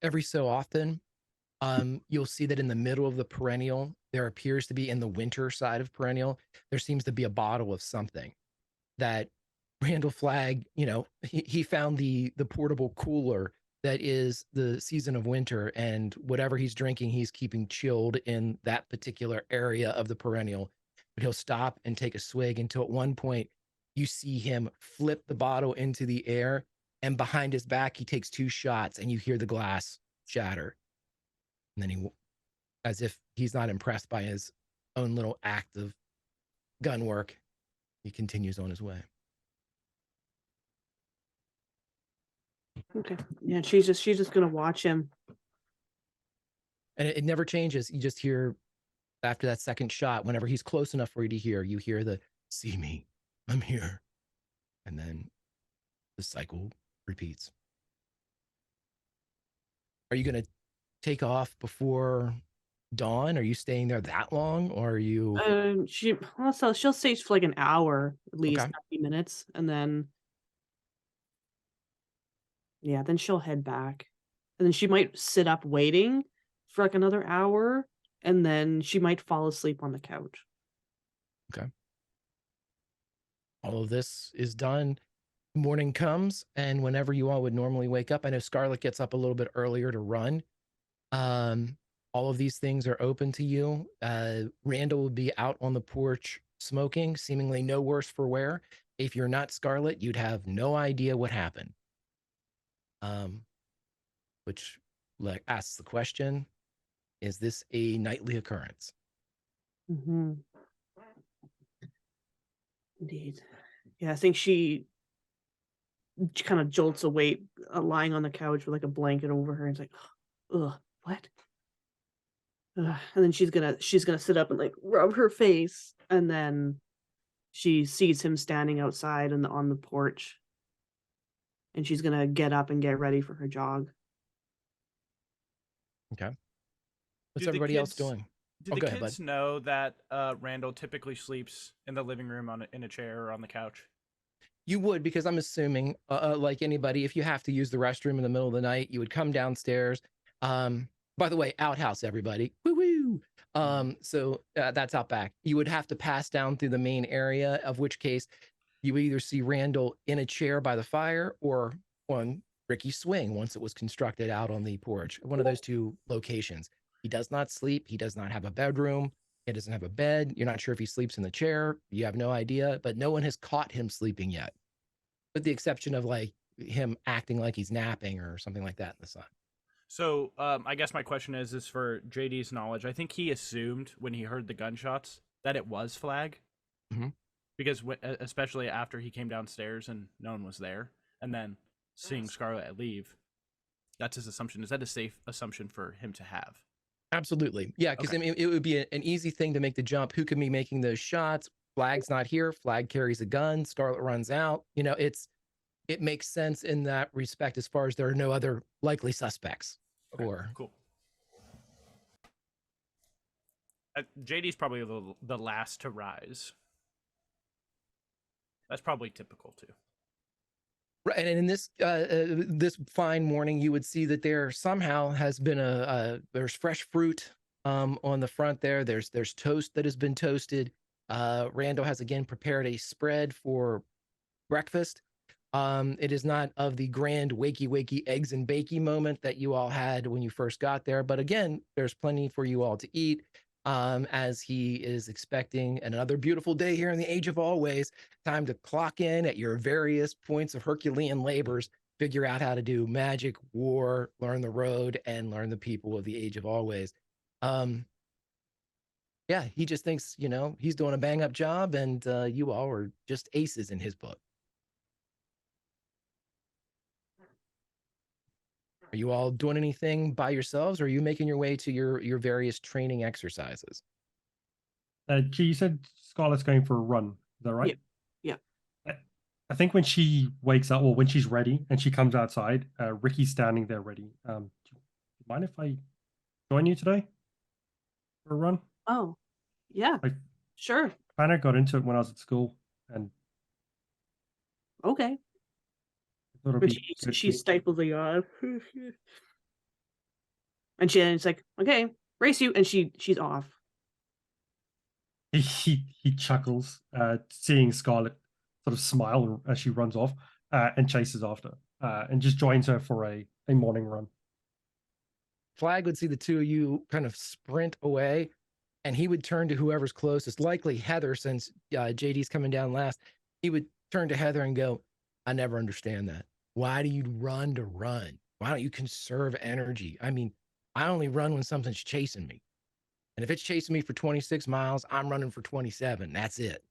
Every so often, you'll see that in the middle of the perennial, there appears to be, in the winter side of perennial, there seems to be a bottle of something that Randall Flagg, he found the portable cooler that is the season of winter, and whatever he's drinking, he's keeping chilled in that particular area of the perennial. But he'll stop and take a swig until at one point you see him flip the bottle into the air, and behind his back, he takes 2 shots, and you hear the glass shatter. And then he, as if he's not impressed by his own little act of gun work, he continues on his way. Okay. Yeah, she's just gonna watch him. And it never changes. You just hear, after that second shot, whenever he's close enough for you to hear, you hear the "See me, I'm here." And then the cycle repeats. Are you going to take off before dawn? Are you staying there that long, or are you So she'll stay for like an hour, at least okay? 90 minutes, and then then she'll head back. And then she might sit up waiting for like another hour, and then she might fall asleep on the couch. Okay. All of this is done. Morning comes, and whenever you all would normally wake up, I know Scarlet gets up a little bit earlier to run. Um, all of these things are open to you. Randall would be out on the porch smoking, seemingly no worse for wear. If you're not Scarlet, you'd have no idea what happened. Which asks the question, is this a nightly occurrence? Mm-hmm. Indeed. Yeah, I think she kind of jolts awake, lying on the couch with like a blanket over her, and it's like, ugh, what? Ugh. And then she's gonna sit up and like rub her face, and then she sees him standing outside on the porch, and she's gonna get up and get ready for her jog. Okay. What's Do the everybody else kids- doing? Do Oh, the go ahead, kids bud. know that Randall typically sleeps in the living room in a chair or on the couch? You would, because I'm assuming, like anybody, if you have to use the restroom in the middle of the night, you would come downstairs. By the way, outhouse, everybody. Woo woo. So that's out back. You would have to pass down through the main area, of which case you would either see Randall in a chair by the fire or on Ricky's swing once it was constructed out on the porch. One of those two locations. He does not sleep. He does not have a bedroom. He doesn't have a bed. You're not sure if he sleeps in the chair. You have no idea, but no one has caught him sleeping yet, with the exception of like him acting like he's napping or something like that in the sun. So I guess my question is for JD's knowledge. I think he assumed when he heard the gunshots that it was Flag, Mhm. because especially after he came downstairs and no one was there, and then seeing Scarlet leave, that's his assumption. Is that a safe assumption for him to have? Absolutely. Yeah, because Okay. I mean, it would be an easy thing to make the jump. Who can be making those shots? Flag's not here. Flag carries a gun. Scarlet runs out. It makes sense in that respect as far as there are no other likely suspects. Okay, Or cool. JD's probably the last to rise. That's probably typical too. right, and in this fine morning, you would see that there somehow has been there's fresh fruit on the front there. There's toast that has been toasted. Randall has again prepared a spread for breakfast. It is not of the grand wakey eggs and bakey moment that you all had when you first got there, but again, there's plenty for you all to eat. As he is expecting another beautiful day here in the age of always, time to clock in at your various points of Herculean labors, figure out how to do magic, war, learn the road, and learn the people of the age of always. Yeah, he just thinks, he's doing a bang up job, and you all are just aces in his book. Are you all doing anything by yourselves, or are you making your way to your various training exercises? G, you said Scarlett's going for a run. Is that right? Yeah. I think when she wakes up, or when she's ready and she comes outside, Ricky's standing there ready. Do you mind if I join you today for a run? Oh, yeah. I Sure. kind of got into it when I was at school, and Okay. I thought it'd But be good she stifles a yawn. And it's like, okay, race you, and she's off. He chuckles, seeing Scarlett sort of smile as she runs off, and chases after, and just joins her for a morning run. Flag would see the two of you kind of sprint away, and he would turn to whoever's closest, likely Heather, since JD's coming down last. He would turn to Heather and go, I never understand that. Why do you run to run? Why don't you conserve energy? I mean, I only run when something's chasing me. And if it's chasing me for 26 miles, I'm running for 27. That's it.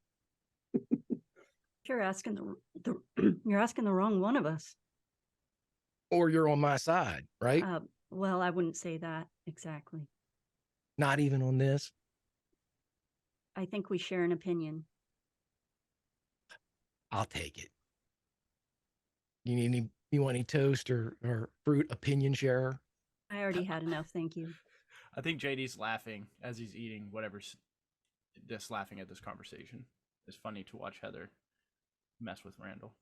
You're asking you're asking the wrong one of us. Or you're on my side, right? Well, I wouldn't say that exactly. Not even on this. I think we share an opinion. I'll take it. You want any toast or fruit, opinion sharer? I already had enough, thank you. I think JD's laughing as he's eating whatever's just laughing at this conversation. It's funny to watch Heather mess with Randall.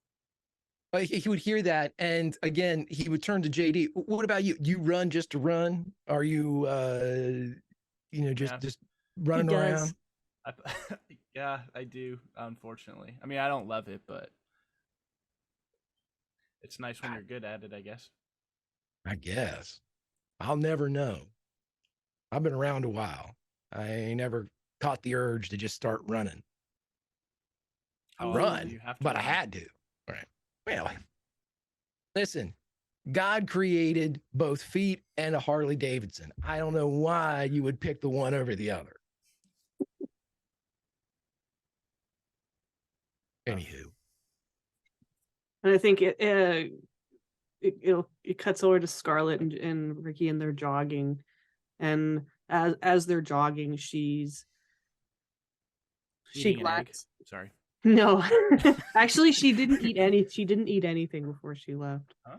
He would hear that, and again, he would turn to JD. What about you? Do you run just to run? Are you, just running around? Yeah, I do. Unfortunately, I mean, I don't love it, but it's nice when you're good at it, I guess. I guess I'll never know. I've been around a while. I ain't never caught the urge to just start running. I How often do run, you have to but I run? had to. Right. Well, listen, God created both feet and a Harley Davidson. I don't know why you would pick the one over the other. Anywho. And I think it cuts over to Scarlet and Ricky, and they're jogging, and as they're jogging, she Eating an egg. glances. Sorry. No, actually, she didn't eat anything before she left. Oh,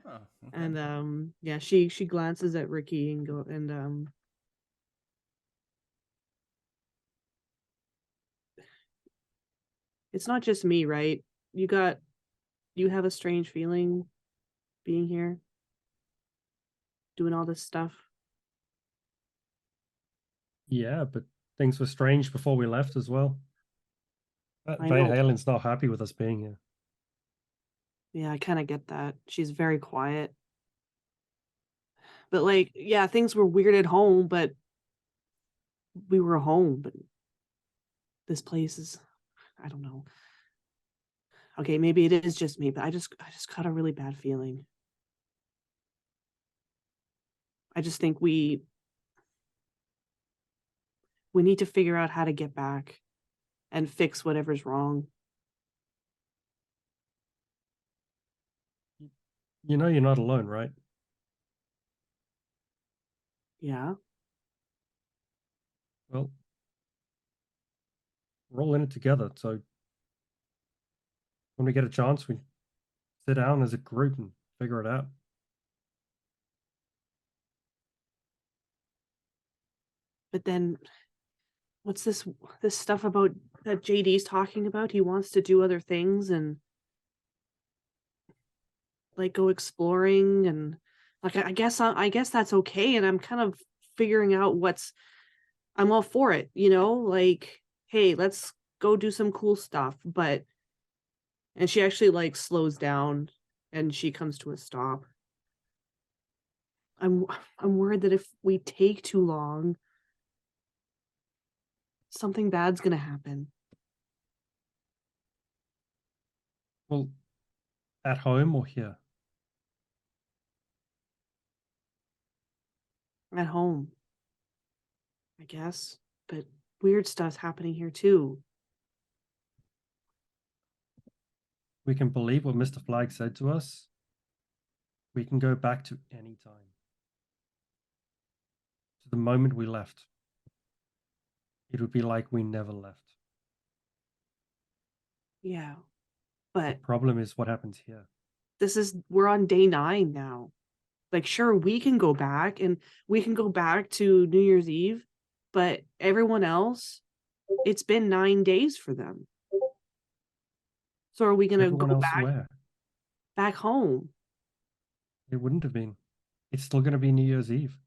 okay. And yeah, she glances at Ricky and it's not just me, right? You have a strange feeling being here, doing all this stuff. Yeah, but things were strange before we left as well. I Van know. Halen's not happy with us being here. Yeah, I kind of get that. She's very quiet. But like, yeah, things were weird at home, but we were home. But this place is, I don't know. Okay, maybe it is just me, but I just got a really bad feeling. I just think we need to figure out how to get back and fix whatever's wrong. You know you're not alone, right? Yeah. Well, we're all in it together, so when we get a chance, we sit down as a group and figure it out. But then what's this stuff about that JD's talking about? He wants to do other things and like go exploring, and like I guess that's okay, and I'm kind of figuring out I'm all for it, like, hey, let's go do some cool stuff. And she actually like slows down and she comes to a stop. I'm worried that if we take too long, something bad's gonna happen. Well, at home or here? At home, I guess, but weird stuff's happening here too. We can believe what Mr. Flag said to us. We can go back to any time. To the moment we left. It would be like we never left. Yeah, The but problem is what happens here. we're on day 9 now. Like, sure, we can go back and we can go back to New Year's Eve, but everyone else, it's been 9 days for them. So are we gonna Everyone go else where? back home? It wouldn't have been. It's still going to be New Year's Eve.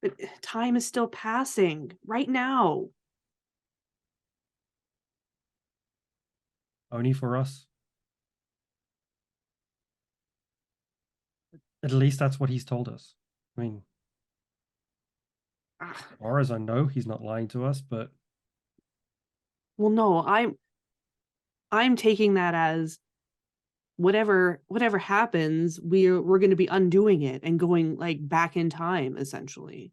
But time is still passing right now. Only for us. At least that's what he's told us. I mean, Ah, as far as I know, he's not lying to us, but well, no, I'm taking that as whatever happens, we're going to be undoing it and going like back in time, essentially.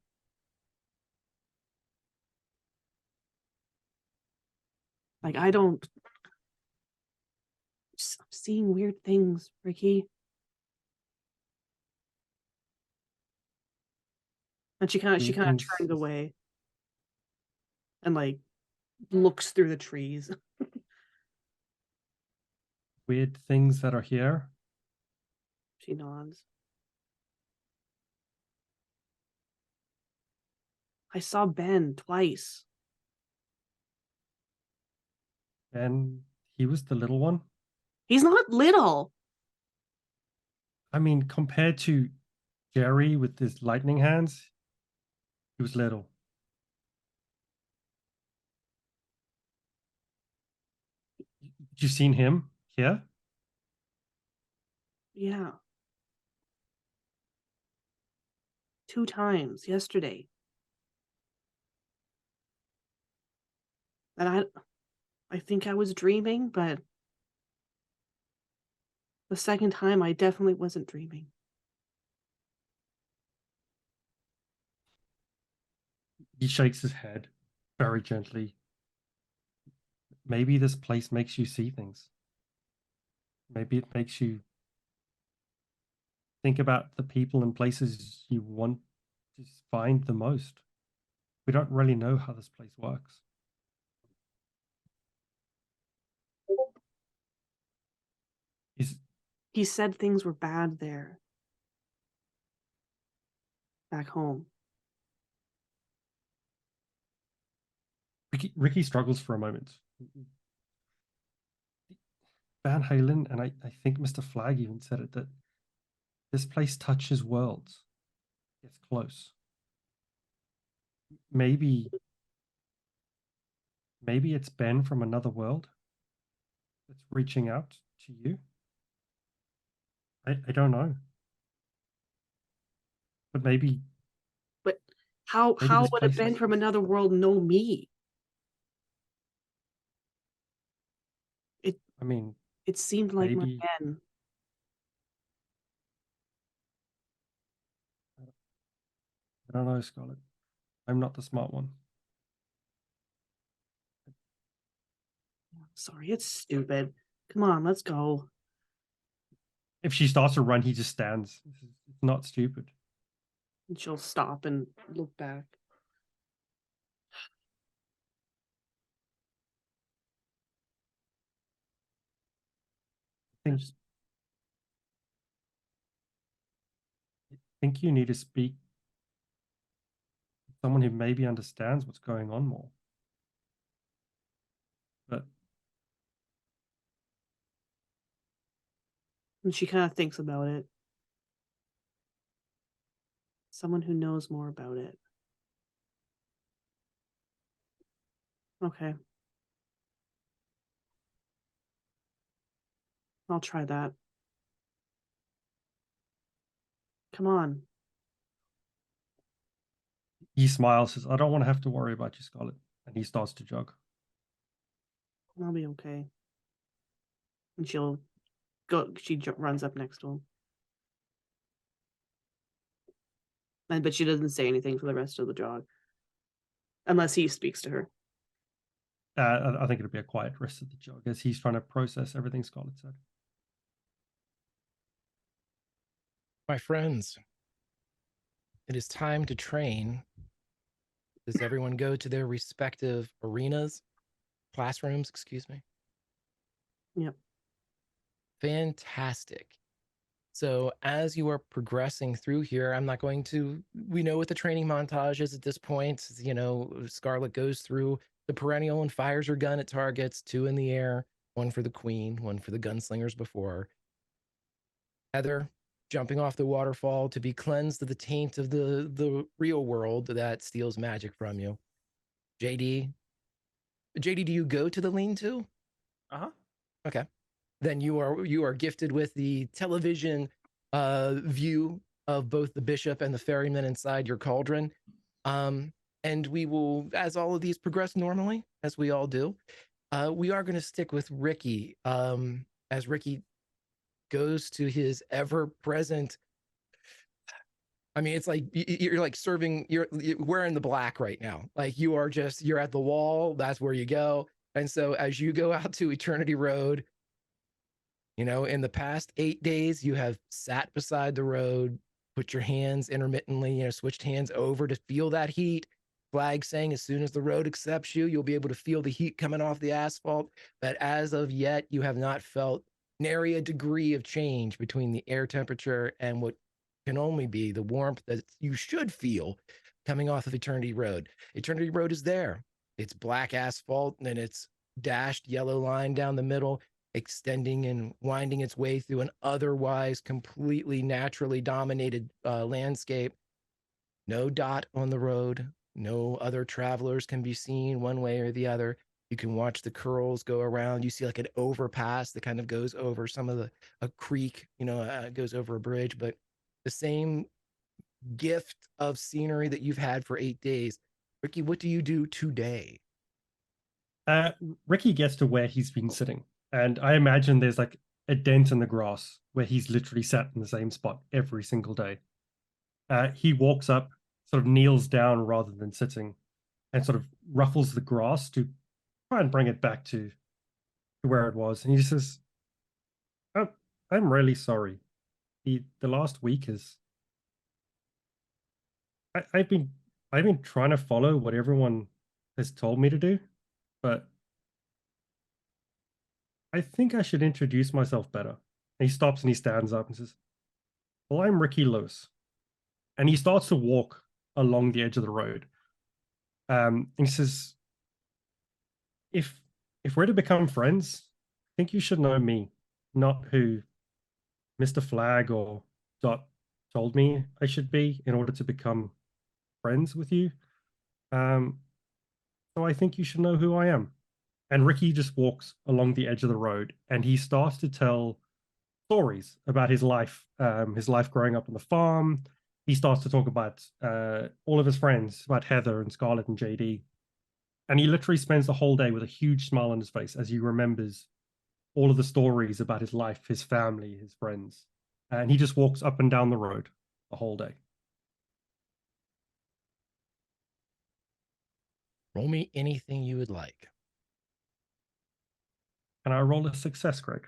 Like, I'm seeing weird things, Ricky. And she kind of things, turns away and like looks through the trees. weird things that are here. She nods. I saw Ben twice. And he was the little one. He's not little. I mean, compared to Jerry with his lightning hands, he was little. You seen him here? Yeah. 2 times yesterday. And I think I was dreaming, but the second time I definitely wasn't dreaming. He shakes his head very gently. Maybe this place makes you see things. Maybe it makes you think about the people and places you want to find the most. We don't really know how this place works. He said things were bad there. Back home. Ricky struggles for a moment. Van Halen, and I think Mr. Flag even said it, that this place touches worlds. It's close. Maybe it's Ben from another world that's reaching out to you. I don't know. But maybe. But how would a Ben from another world know me? It seemed like my Ben. I don't know, Scarlet. I'm not the smart one. Sorry, it's stupid. Come on, let's go. If she starts to run, he just stands. It's not stupid. And she'll stop and look back. I think you need to speak to someone who maybe understands what's going on more. But and she kind of thinks about it. Someone who knows more about it. Okay. I'll try that. Come on. he smiles, says, I don't want to have to worry about you, Scarlet. And he starts to jog. I'll be okay. And she'll go, she runs up next to him. But she doesn't say anything for the rest of the jog. Unless he speaks to her. I think it'll be a quiet rest of the jog as he's trying to process everything Scarlet said. My friends, it is time to train. Does everyone go to their respective arenas? Classrooms, excuse me. Yep. Fantastic. So as you are progressing through here, I'm not going to, we know what the training montage is at this point. You know, Scarlet goes through the perennial and fires her gun at targets, 2 in the air, 1 for the queen, 1 for the gunslingers before. Heather jumping off the waterfall to be cleansed of the taint of the real world that steals magic from you. JD, do you go to the lean-to? Uh-huh. Okay. Then you are gifted with the television view of both the bishop and the ferryman inside your cauldron. And we will, as all of these progress normally, as we all do, we are going to stick with Ricky as Ricky goes to his ever-present. I mean, it's like you're like serving, you're wearing the black right now. Like you're at the wall. That's where you go. And so as you go out to Eternity Road, you know, in the past 8 days, you have sat beside the road, put your hands intermittently, you know, switched hands over to feel that heat. Flag saying as soon as the road accepts you, you'll be able to feel the heat coming off the asphalt. But as of yet, you have not felt nary a degree of change between the air temperature and what can only be the warmth that you should feel coming off of Eternity Road. Eternity Road is there. It's black asphalt and it's dashed yellow line down the middle, extending and winding its way through an otherwise completely naturally dominated landscape. No dot on the road. No other travelers can be seen one way or the other. You can watch the curls go around. You see like an overpass that kind of goes over some of a creek, goes over a bridge, but the same gift of scenery that you've had for 8 days. Ricky, what do you do today? Ricky gets to where he's been sitting, and I imagine there's like a dent in the grass where he's literally sat in the same spot every single day. He walks up, sort of kneels down rather than sitting, and sort of ruffles the grass to try and bring it back to where it was. And he just says, "Oh, I'm really sorry. The last week is I've been trying to follow what everyone has told me to do, but I think I should introduce myself better." And he stops and he stands up and says, "Well, I'm Ricky Lewis." And he starts to walk along the edge of the road. And he says, if we're to become friends, I think you should know me, not who Mr. Flag or Dot told me I should be in order to become friends with you. So I think you should know who I am. And Ricky just walks along the edge of the road and he starts to tell stories about his life growing up on the farm. He starts to talk about all of his friends, about Heather and Scarlett and JD. And he literally spends the whole day with a huge smile on his face as he remembers all of the stories about his life, his family, his friends. And he just walks up and down the road the whole day. Roll me anything you would like. Can I roll a success, Greg?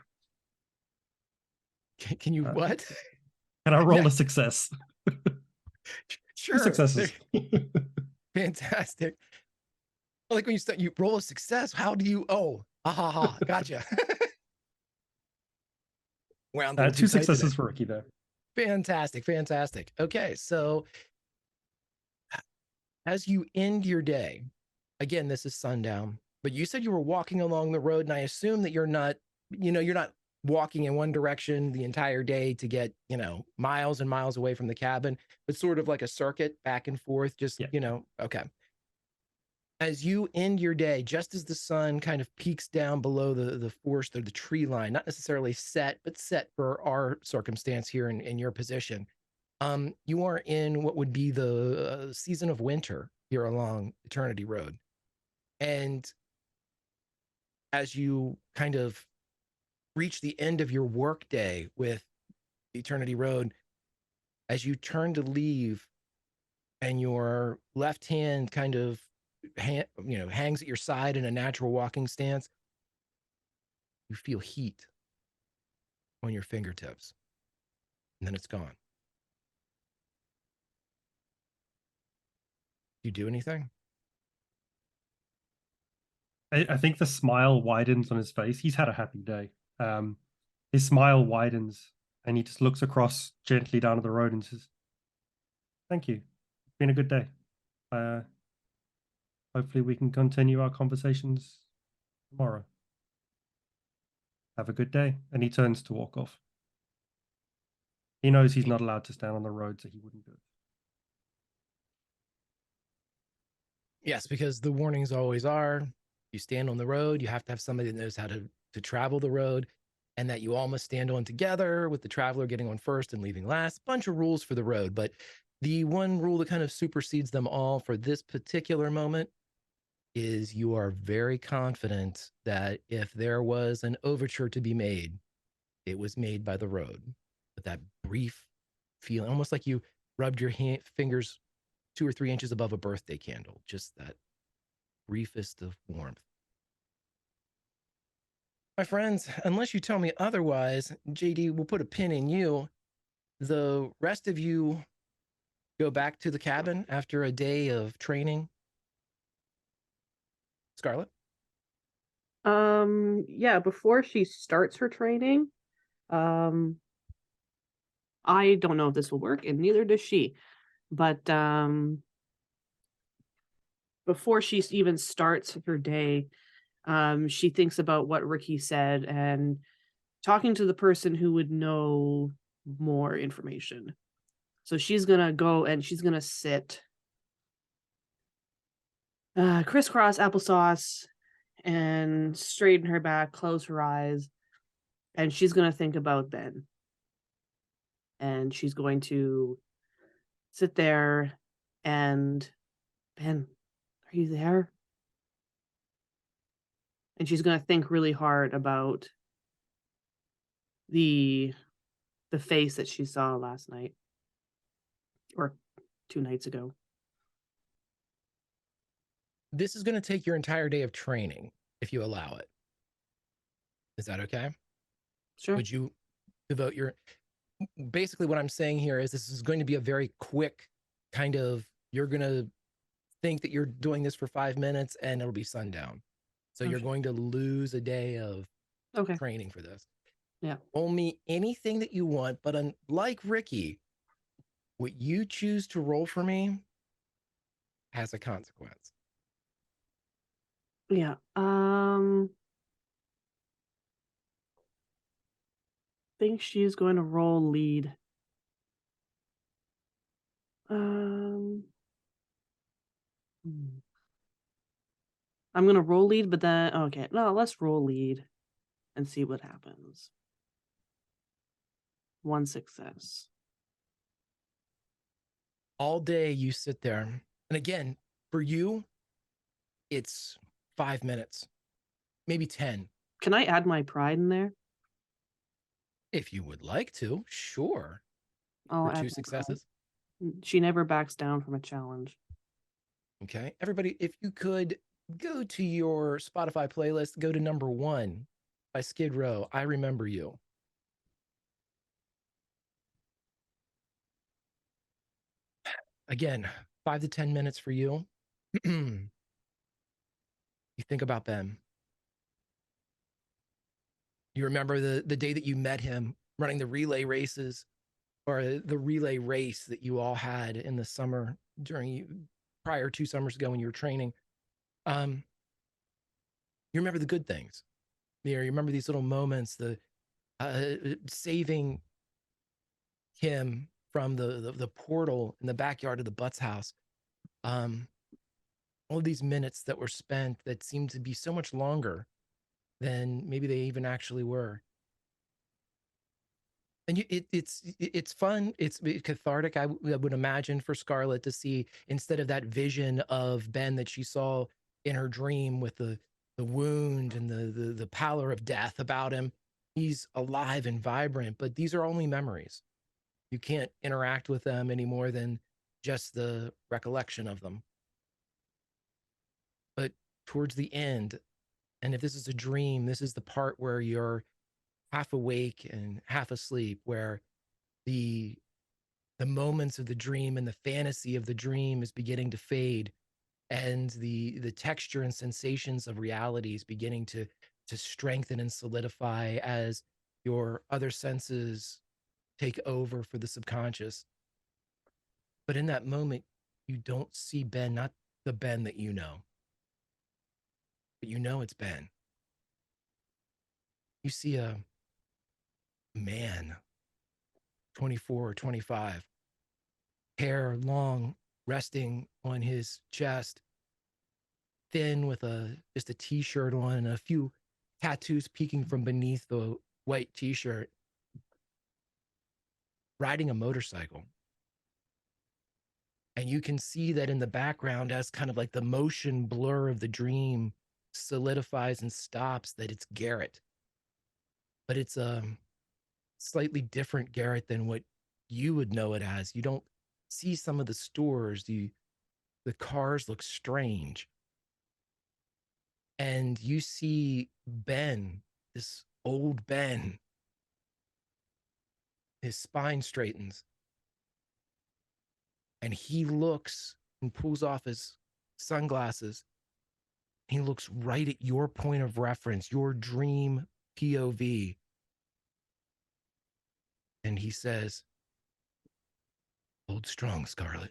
Can you what? Can I roll a success? Sure. 2 successes. Fantastic. Like when you roll a success, how do you? Oh, gotcha. Wow, 2 successes for Ricky there. Fantastic. Okay, so as you end your day, again, this is sundown, but you said you were walking along the road, and I assume that you're not walking in one direction the entire day to get, miles and miles away from the cabin, but sort of like a circuit back and forth, just, okay. As you end your day, just as the sun kind of peaks down below the forest or the tree line, not necessarily set, but set for our circumstance here in your position, you are in what would be the season of winter here along Eternity Road. And as you kind of reach the end of your workday with Eternity Road, as you turn to leave and your left hand kind of hangs at your side in a natural walking stance, you feel heat on your fingertips, and then it's gone. Do you do anything? I think the smile widens on his face. He's had a happy day. His smile widens and he just looks across gently down to the road and says, "Thank you. It's been a good day. Hopefully we can continue our conversations tomorrow. Have a good day." And he turns to walk off. He knows he's not allowed to stand on the road, so he wouldn't do it. Yes, because the warnings always are, you stand on the road, you have to have somebody that knows how to travel the road, and that you all must stand on together, with the traveler getting on first and leaving last. Bunch of rules for the road, but the one rule that kind of supersedes them all for this particular moment is you are very confident that if there was an overture to be made, it was made by the road. With that brief feeling, almost like you rubbed your fingers 2 or 3 inches above a birthday candle, just that briefest of warmth. My friends, unless you tell me otherwise, JD, we'll put a pin in you. The rest of you go back to the cabin after a day of training. Scarlett? Yeah, before she starts her training, I don't know if this will work, and neither does she. But before she even starts her day, she thinks about what Ricky said and talking to the person who would know more information. So she's gonna go and she's gonna sit crisscross applesauce and straighten her back, close her eyes, and she's gonna think about Ben. And she's going to sit there and Ben, are you there? And she's gonna think really hard about the face that she saw last night or 2 nights ago. This is going to take your entire day of training if you allow it. Is that okay? Sure. Would you devote your... Basically what I'm saying here is this is going to be a very quick kind of, you're going to think that you're doing this for 5 minutes and it'll be sundown. So you're going to lose a day of training for this. Yeah. Roll me anything that you want, but unlike Ricky, what you choose to roll for me has a consequence. Yeah. Think she's going to roll lead. I'm gonna roll lead, but then okay, no, let's roll lead and see what happens. 1 success. All day you sit there, and again, for you, it's 5 minutes, maybe 10. Can I add my pride in there? If you would like to, sure. I'll For add 2 my successes. pride. She never backs down from a challenge. Okay, everybody, if you could go to your Spotify playlist, go to number 1 by Skid Row, I Remember You. Again, 5 to 10 minutes for you. You think about Ben. You remember the day that you met him running the relay races, or the relay race that you all had in the summer prior 2 summers ago when you were training. You remember the good things. You remember these little moments, the saving him from the portal in the backyard of the Butts house. All of these minutes that were spent that seemed to be so much longer than maybe they even actually were. And it's fun. It's cathartic. I would imagine for Scarlett to see, instead of that vision of Ben that she saw in her dream with the wound and the pallor of death about him, he's alive and vibrant. But these are only memories. You can't interact with them any more than just the recollection of them. But towards the end, and if this is a dream, this is the part where you're half awake and half asleep, where the moments of the dream and the fantasy of the dream is beginning to fade, and the texture and sensations of reality is beginning to strengthen and solidify as your other senses take over for the subconscious. But in that moment, you don't see Ben, not the Ben that you know, but you know it's Ben. You see a man, 24 or 25, hair long, resting on his chest, thin, with just a t-shirt on and a few tattoos peeking from beneath the white t-shirt, riding a motorcycle. And you can see that in the background, as kind of like the motion blur of the dream solidifies and stops, that it's Garrett. But it's a slightly different Garrett than what you would know it as. You don't see some of the stores. The cars look strange. And you see Ben, this old Ben. His spine straightens. And he looks and pulls off his sunglasses. He looks right at your point of reference, your dream POV. and he says, "Hold strong, Scarlet."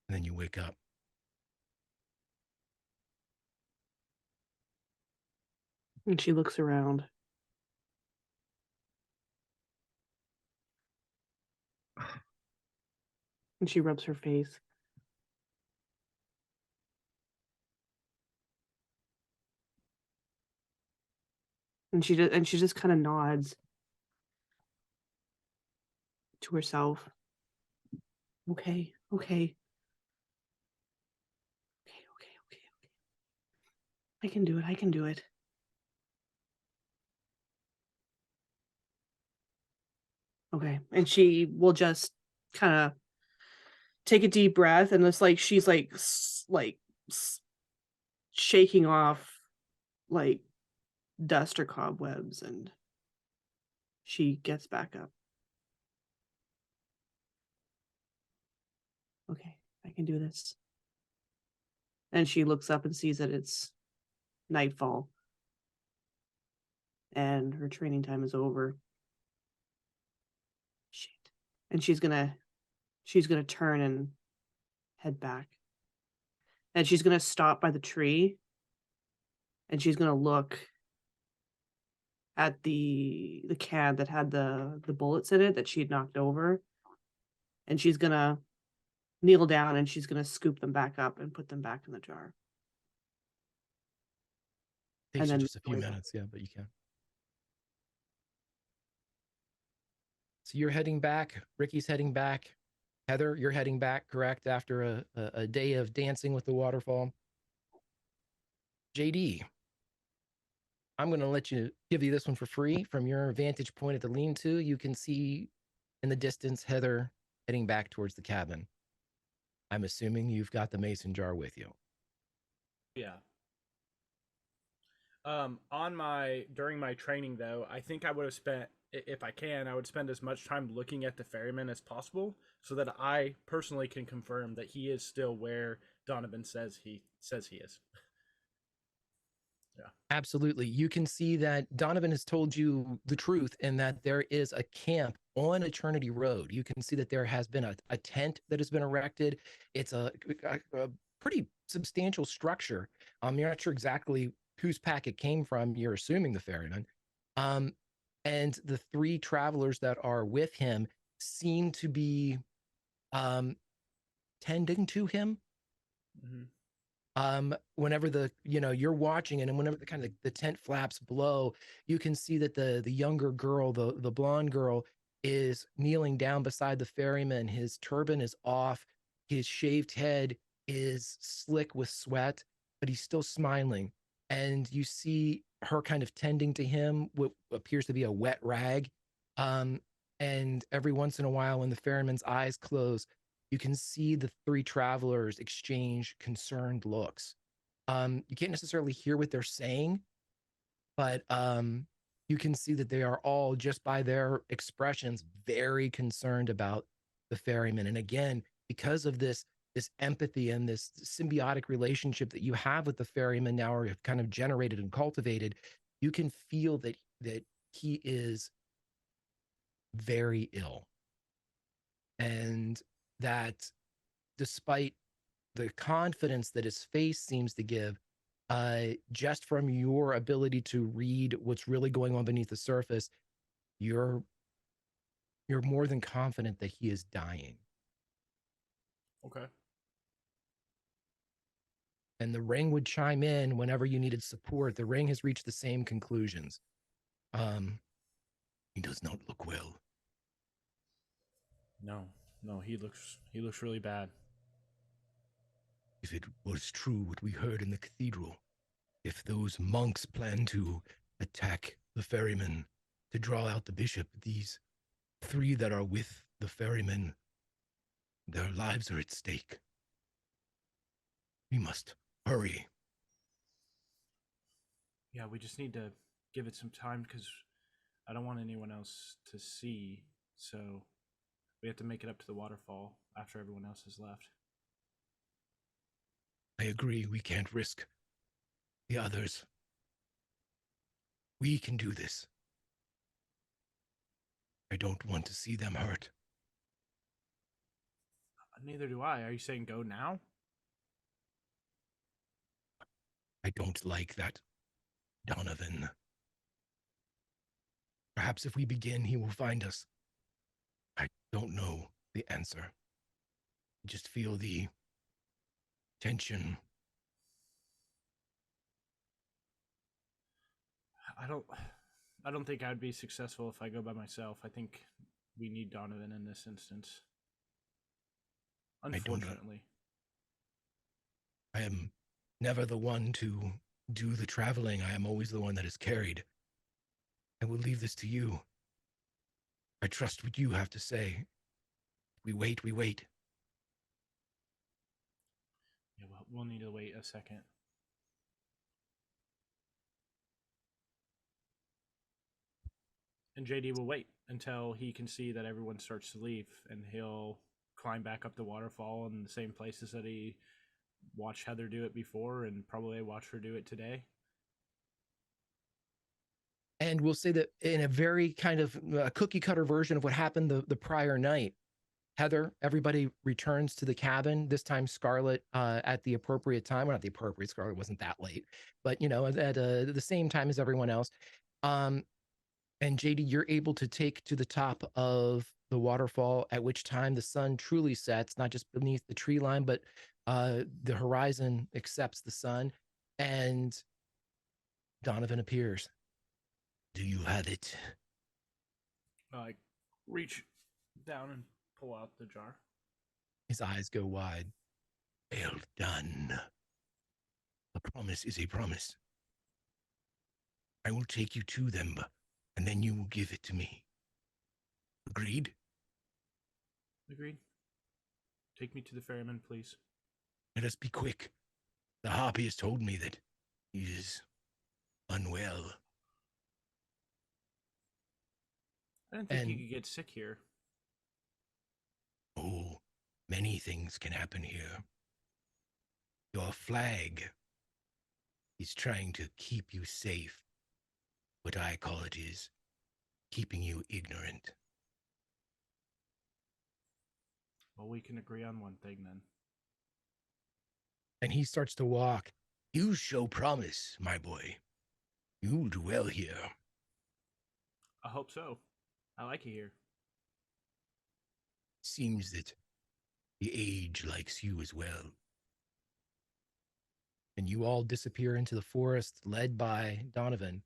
And then you wake up. And she looks around. And she rubs her face. And she just kind of nods to herself. Okay. I can do it. Okay. And she will just kind of take a deep breath, and it's like she's shaking off like dust or cobwebs, and she gets back up. Okay, I can do this. And she looks up and sees that it's nightfall and her training time is over. Shit. And she's gonna turn and head back. And she's gonna stop by the tree, and she's gonna look at the can that had the bullets in it that she had knocked over. And she's gonna kneel down and she's gonna scoop them back up and put them back in the jar. Takes And you then just a few wake up. minutes, yeah, but you can. So you're heading back. Ricky's heading back. Heather, you're heading back, correct? After a day of dancing with the waterfall. JD, I'm going to give you this one for free. From your vantage point at the lean-to, you can see in the distance Heather heading back towards the cabin. I'm assuming you've got the mason jar with you. Yeah. During my training though, I think I would have spent, if I can, I would spend as much time looking at the ferryman as possible, so that I personally can confirm that he is still where Donovan says he is. Yeah. Absolutely. You can see that Donovan has told you the truth, and that there is a camp on Eternity Road. You can see that there has been a tent that has been erected. It's a pretty substantial structure. You're not sure exactly whose pack it came from. You're assuming the ferryman. And the three travelers that are with him seem to be tending to him. Mm-hmm. Whenever you're watching it, and whenever the tent flaps blow, you can see that the younger girl, the blonde girl, is kneeling down beside the ferryman. His turban is off, his shaved head is slick with sweat, but he's still smiling. And you see her kind of tending to him what appears to be a wet rag. And every once in a while, when the ferryman's eyes close, you can see the three travelers exchange concerned looks. You can't necessarily hear what they're saying, but you can see that they are all, just by their expressions, very concerned about the ferryman. And again, because of this empathy and this symbiotic relationship that you have with the ferryman now, or have kind of generated and cultivated, you can feel that he is very ill. And that despite the confidence that his face seems to give, just from your ability to read what's really going on beneath the surface, you're more than confident that he is dying. Okay. And the ring would chime in whenever you needed support. The ring has reached the same conclusions. He does not look well. No, he looks really bad. If it was true what we heard in the cathedral, if those monks plan to attack the ferryman to draw out the bishop, these three that are with the ferryman, their lives are at stake. We must hurry. Yeah, we just need to give it some time, because I don't want anyone else to see, so we have to make it up to the waterfall after everyone else has left. I agree, we can't risk the others. We can do this. I don't want to see them hurt. Neither do I. Are you saying go now? I don't like that, Donovan. Perhaps if we begin, he will find us. I don't know the answer. I just feel the tension. I don't think I'd be successful if I go by myself. I think we need Donovan in this instance. Unfortunately. I am never the one to do the traveling. I am always the one that is carried. I will leave this to you. I trust what you have to say. We wait, we wait. Yeah, well, we'll need to wait a second. And JD will wait until he can see that everyone starts to leave, and he'll climb back up the waterfall in the same places that he watched Heather do it before, and probably watch her do it today. And we'll say that in a very kind of cookie cutter version of what happened the prior night, Heather, everybody returns to the cabin. This time, Scarlet at the appropriate time. Well, not the appropriate. Scarlet wasn't that late, but at the same time as everyone else. And JD, you're able to take to the top of the waterfall, at which time the sun truly sets, not just beneath the tree line, but the horizon accepts the sun, and Donovan appears. Do you have it? I reach down and pull out the jar. His eyes go wide. Well done. A promise is a promise. I will take you to them, and then you will give it to me. Agreed? Agreed. Take me to the ferryman, please. Let us be quick. The harpy has told me that he is unwell. I didn't think you could get sick here. Oh, many things can happen here. Your flag is trying to keep you safe. What I call it is keeping you ignorant. Well, we can agree on one thing then. And he starts to walk. You show promise, my boy. You'll do well here. I hope so. I like it here. Seems that the age likes you as well. And you all disappear into the forest, led by Donovan.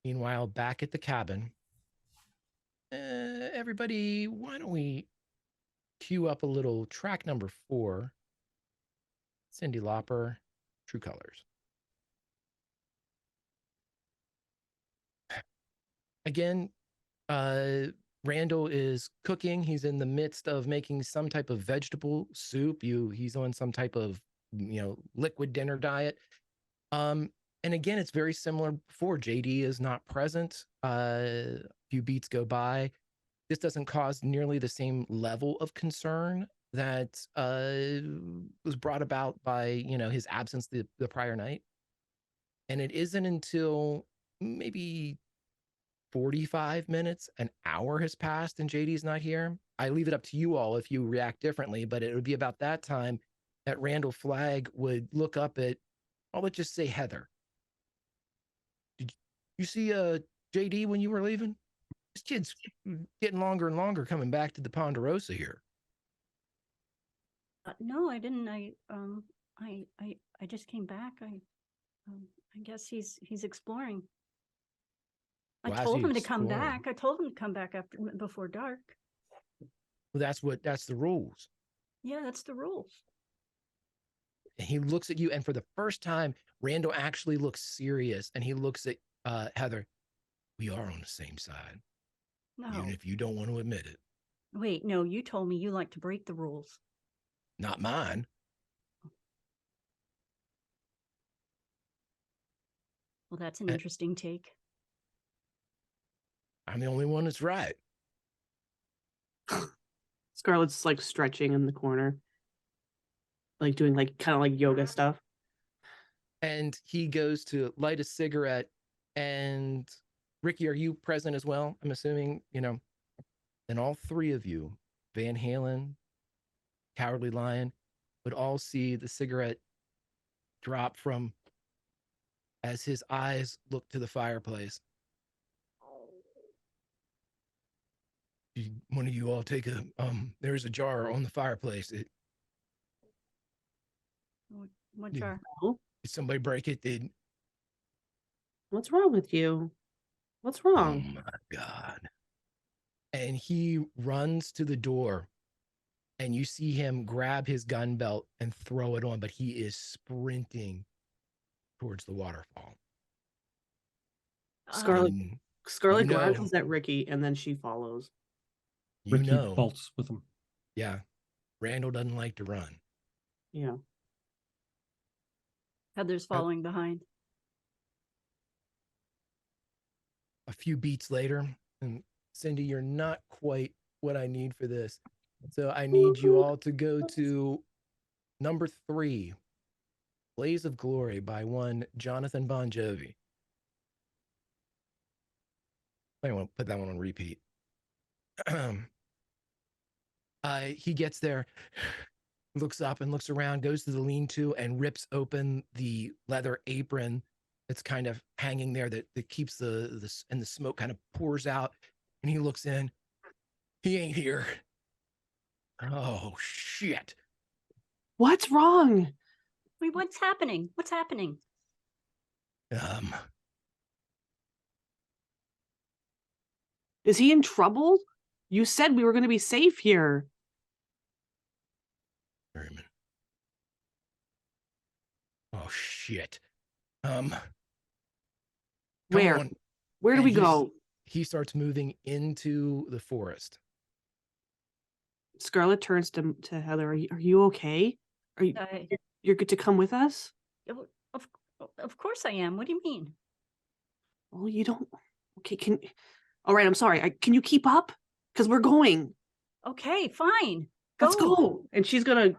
Meanwhile, back at the cabin, everybody, why don't we cue up a little track number 4, Cyndi Lauper, True Colors. Again, Randall is cooking. He's in the midst of making some type of vegetable soup. He's on some type of, liquid dinner diet. And again, it's very similar before. JD is not present. A few beats go by. This doesn't cause nearly the same level of concern that was brought about by, his absence the prior night. And it isn't until maybe 45 minutes, an hour has passed and JD's not here. I leave it up to you all if you react differently, but it would be about that time that Randall Flagg would look up at, let's just say Heather. Did you see JD when you were leaving? This kid's getting longer and longer coming back to the Ponderosa here. No, I didn't. I just came back. I guess he's exploring. I told him to come back. I told him to come back before dark. Well, that's the rules. Yeah, that's the rules. And he looks at you, and for the first time, Randall actually looks serious, and he looks at Heather. We are on the same side. No. Even if you don't want to admit it. Wait, no, you told me you like to break the rules. Not mine. Well, that's an interesting take. I'm the only one that's right. Scarlett's like stretching in the corner, like doing kind of yoga stuff. And he goes to light a cigarette, and Ricky, are you present as well? I'm assuming, and all three of you, Van Halen, Cowardly Lion, would all see the cigarette drop from as his eyes look to the fireplace. One of you all take a there's a jar on the fireplace. What Yeah. jar? Oh, Did somebody break it? Did what's wrong with you? What's Oh wrong? my God. And he runs to the door, and you see him grab his gun belt and throw it on, but he is sprinting towards the waterfall. Scarlet And Scarlet you know- glances at Ricky and then she follows. Ricky bolts with him. Yeah, Randall doesn't like to run. Yeah. Heather's following behind. A few beats later, and Cindy, you're not quite what I need for this. So I need you all to go to number 3, Blaze of Glory by one Jonathan Bon Jovi. I want to put that one on repeat. He gets there, looks up and looks around, goes to the lean-to and rips open the leather apron that's kind of hanging there that keeps the smoke kind of pours out. And he looks in. He ain't here. Oh, shit. What's wrong? Wait, what's happening? What's happening? Is he in trouble? You said we were going to be safe here. Herman. Oh, shit. Come Where? on. Where do And we go? He starts moving into the forest. Scarlet turns to Heather. Are you okay? Are you you're good to come with us? Of course I am. What do you mean? Oh, you don't. Okay, all right, I'm sorry. Can you keep up? Because we're going. Okay, fine. Let's go. And she's gonna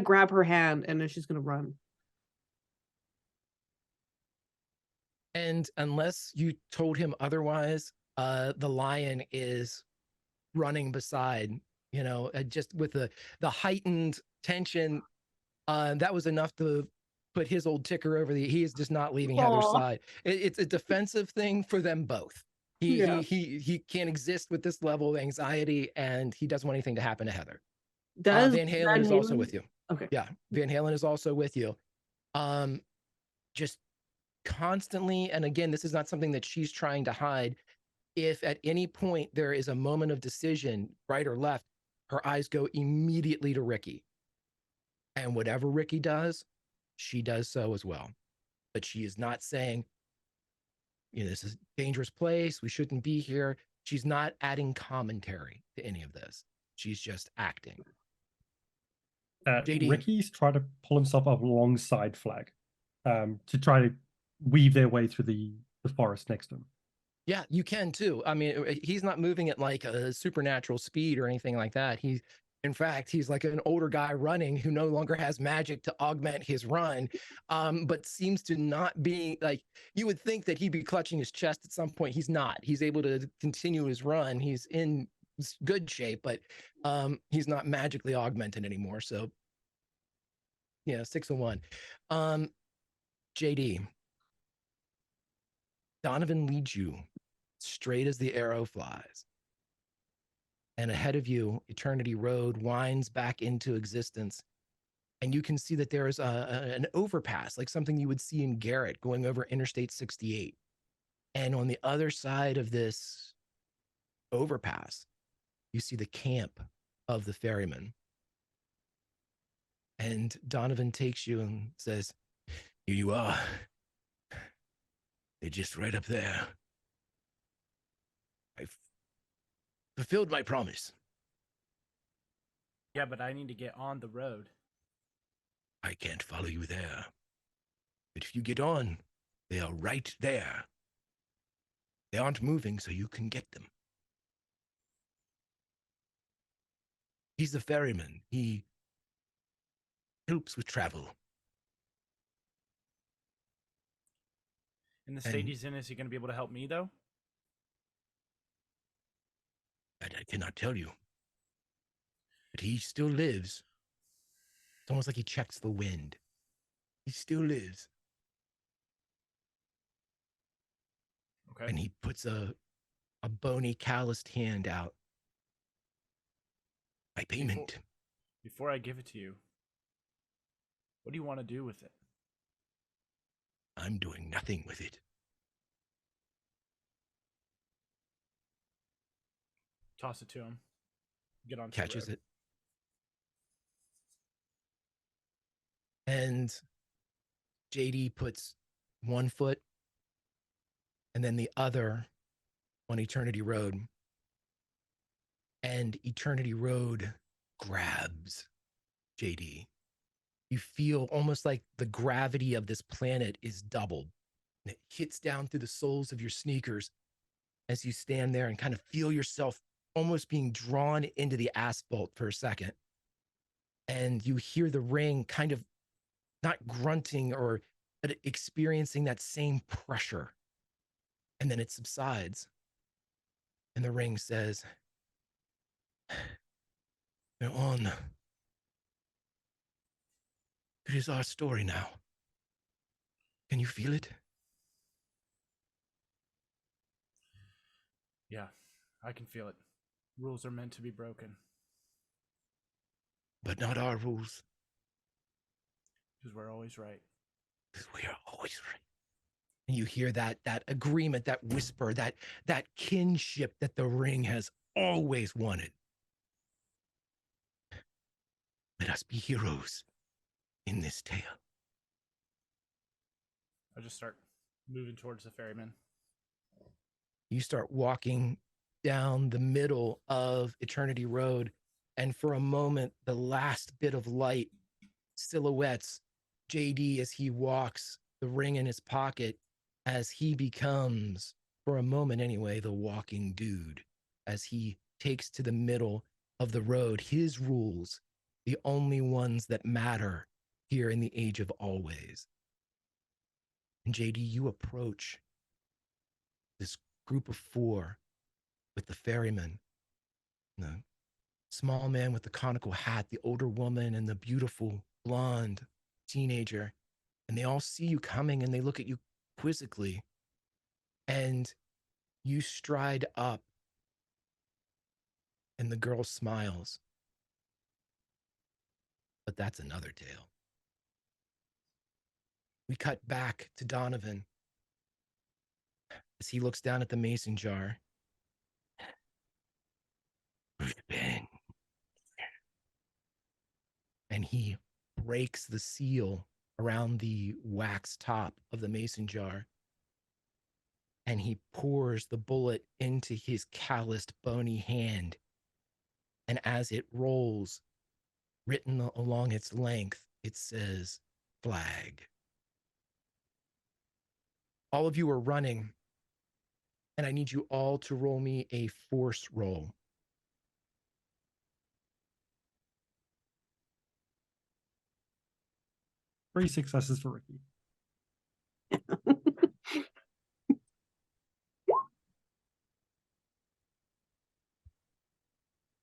grab her hand and then she's gonna run. And unless you told him otherwise, the lion is running beside, just with the heightened tension. That was enough to put his old ticker over he is just not leaving Heather's side. It's a defensive thing for them both. He can't exist with this level of anxiety, and he doesn't want anything to happen to Heather. Van Halen is also with you. Okay. Yeah, Van Halen is also with you. Just constantly, and again, this is not something that she's trying to hide. If at any point there is a moment of decision, right or left, her eyes go immediately to Ricky. And whatever Ricky does, she does so as well. But she is not saying, this is a dangerous place. We shouldn't be here. She's not adding commentary to any of this. She's just acting. JD. Ricky's trying to pull himself up alongside Flag to try to weave their way through the forest next to him. Yeah, you can too. I mean, he's not moving at like a supernatural speed or anything like that. In fact, he's like an older guy running who no longer has magic to augment his run, but seems to not be like, you would think that he'd be clutching his chest at some point. He's not. He's able to continue his run. He's in good shape, but he's not magically augmented anymore. So, 6-1. JD. Donovan leads you straight as the arrow flies. And ahead of you, Eternity Road winds back into existence. And you can see that there is an overpass, like something you would see in Garrett going over Interstate 68. And on the other side of this overpass, you see the camp of the ferryman. And Donovan takes you and says, "Here you are. They're just right up there. I've fulfilled my promise." Yeah, but I need to get on the road. "I can't follow you there. But if you get on, they are right there. They aren't moving, so you can get them." He's the ferryman. He helps with travel. In the state he's in, is he going to be able to help me, though? cannot tell you. But he still lives. It's almost like he checks the wind. He still lives. Okay. And he puts a bony, calloused hand out. My payment. Before I give it to you, what do you want to do with it? I'm doing nothing with it. Toss it to him. Get on. Catches it. And JD puts one foot and then the other on Eternity Road. And Eternity Road grabs JD. You feel almost like the gravity of this planet is doubled. And it hits down through the soles of your sneakers as you stand there and kind of feel yourself almost being drawn into the asphalt for a second. And you hear the ring kind of not grunting or but experiencing that same pressure. And then it subsides. And the ring says, "You're on. It is our story now. Can you feel it?" Yeah, I can feel it. Rules are meant to be broken. But not our rules. Because we're always right. Because we are always right. And you hear that agreement, that whisper, that kinship that the ring has always wanted. Let us be heroes in this tale. I just start moving towards the ferryman. You start walking down the middle of Eternity Road, and for a moment, the last bit of light silhouettes JD as he walks, the ring in his pocket, as he becomes, for a moment anyway, the walking dude, as he takes to the middle of the road, his rules, the only ones that matter here in the age of always. And JD, you approach this group of four with the ferryman, the small man with the conical hat, the older woman, and the beautiful blonde teenager. And they all see you coming and they look at you quizzically. And you stride up and the girl smiles. But that's another tale. We cut back to Donovan as he looks down at the mason jar. Ben. And he breaks the seal around the wax top of the mason jar. And he pours the bullet into his calloused, bony hand. And as it rolls, written along its length, it says, "Flag." All of you are running, and I need you all to roll me a force roll. Three successes for Ricky.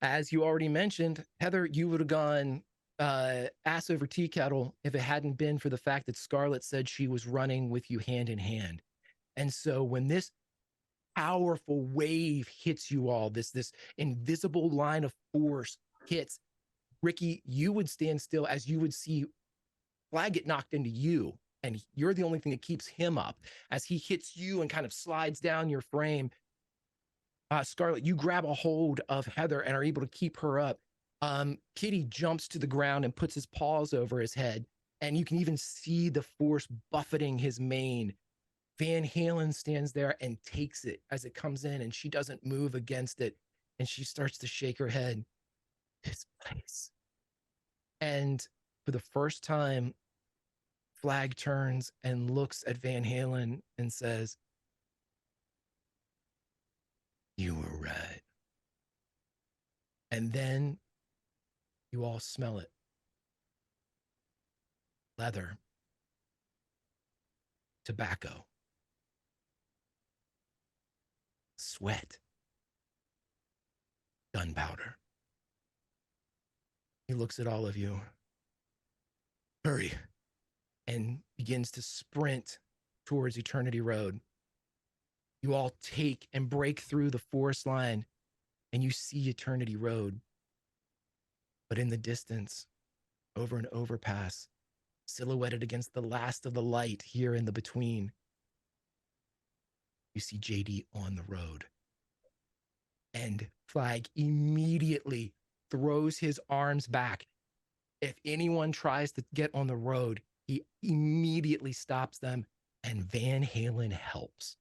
As you already mentioned, Heather, you would have gone ass over tea kettle if it hadn't been for the fact that Scarlett said she was running with you hand in hand. And so when this powerful wave hits you all, this invisible line of force hits, Ricky, you would stand still as you would see Flag get knocked into you. And you're the only thing that keeps him up as he hits you and kind of slides down your frame. Scarlett, you grab a hold of Heather and are able to keep her up. Kitty jumps to the ground and puts his paws over his head. And you can even see the force buffeting his mane. Van Halen stands there and takes it as it comes in, and she doesn't move against it. And she starts to shake her head. This place. And for the first time, Flag turns and looks at Van Halen and says, "You were right." And then you all smell it. Leather. Tobacco. Sweat. gunpowder. He looks at all of you. Hurry. And begins to sprint towards Eternity Road. You all take and break through the forest line, and you see Eternity Road. But in the distance, over an overpass, silhouetted against the last of the light here in the between, you see JD on the road. And Flag immediately throws his arms back. If anyone tries to get on the road, he immediately stops them, and Van Halen helps.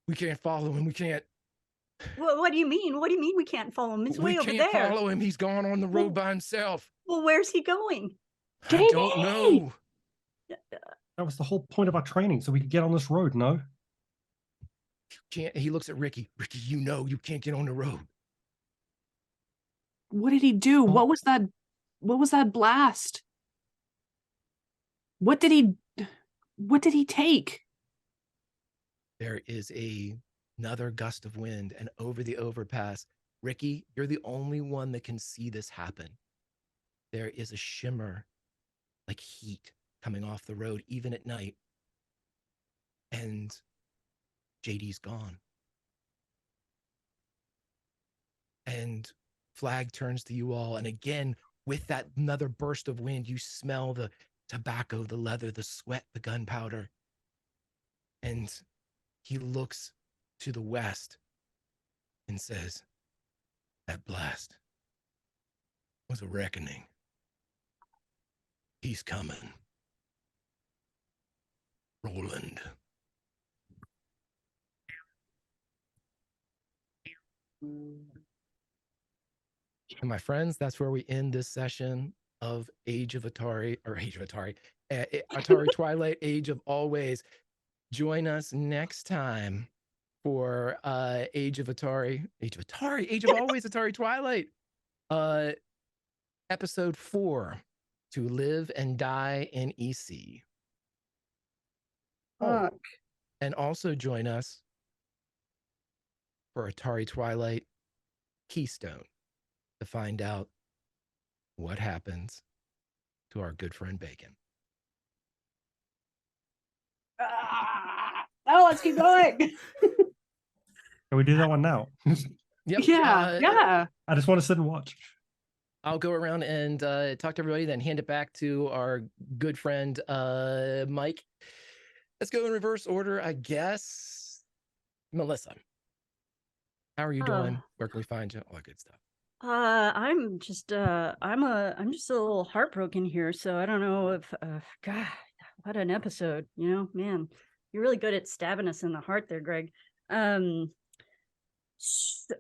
We can't follow him. We can't. What do you mean? What do you mean we can't follow him? He's way over there. We can't follow him. He's gone on the road by himself. Well, where's he going? I don't know. That was the whole point of our training, so we could get on this road, no? Can't. He looks at Ricky. Ricky, you know you can't get on the road. What did he do? Oh. What was that blast? What did he take? There is another gust of wind, and over the overpass, Ricky, you're the only one that can see this happen. There is a shimmer, like heat, coming off the road, even at night. And JD's gone. And Flag turns to you all, and again, with that another burst of wind, you smell the tobacco, the leather, the sweat, the gunpowder. And he looks to the west and says, that blast was a reckoning. He's coming. Roland. And my friends, that's where we end this session of Atari Twilight, Age of Always. Join us next time for Age of Always, Atari Twilight, episode 4, To Live and Die in EC. Fuck. And also join us for Atari Twilight Keystone to find out what happens to our good friend Bacon. Oh, let's keep going. Can we do that one now? Yep. Yeah. I just want to sit and watch. I'll go around and talk to everybody, then hand it back to our good friend Mike. Let's go in reverse order, I guess. Melissa, how are you doing? Where can we find you? All that good stuff. I'm just I'm just a little heartbroken here, so I don't know if God, what an episode, man. You're really good at stabbing us in the heart there, Greg. Who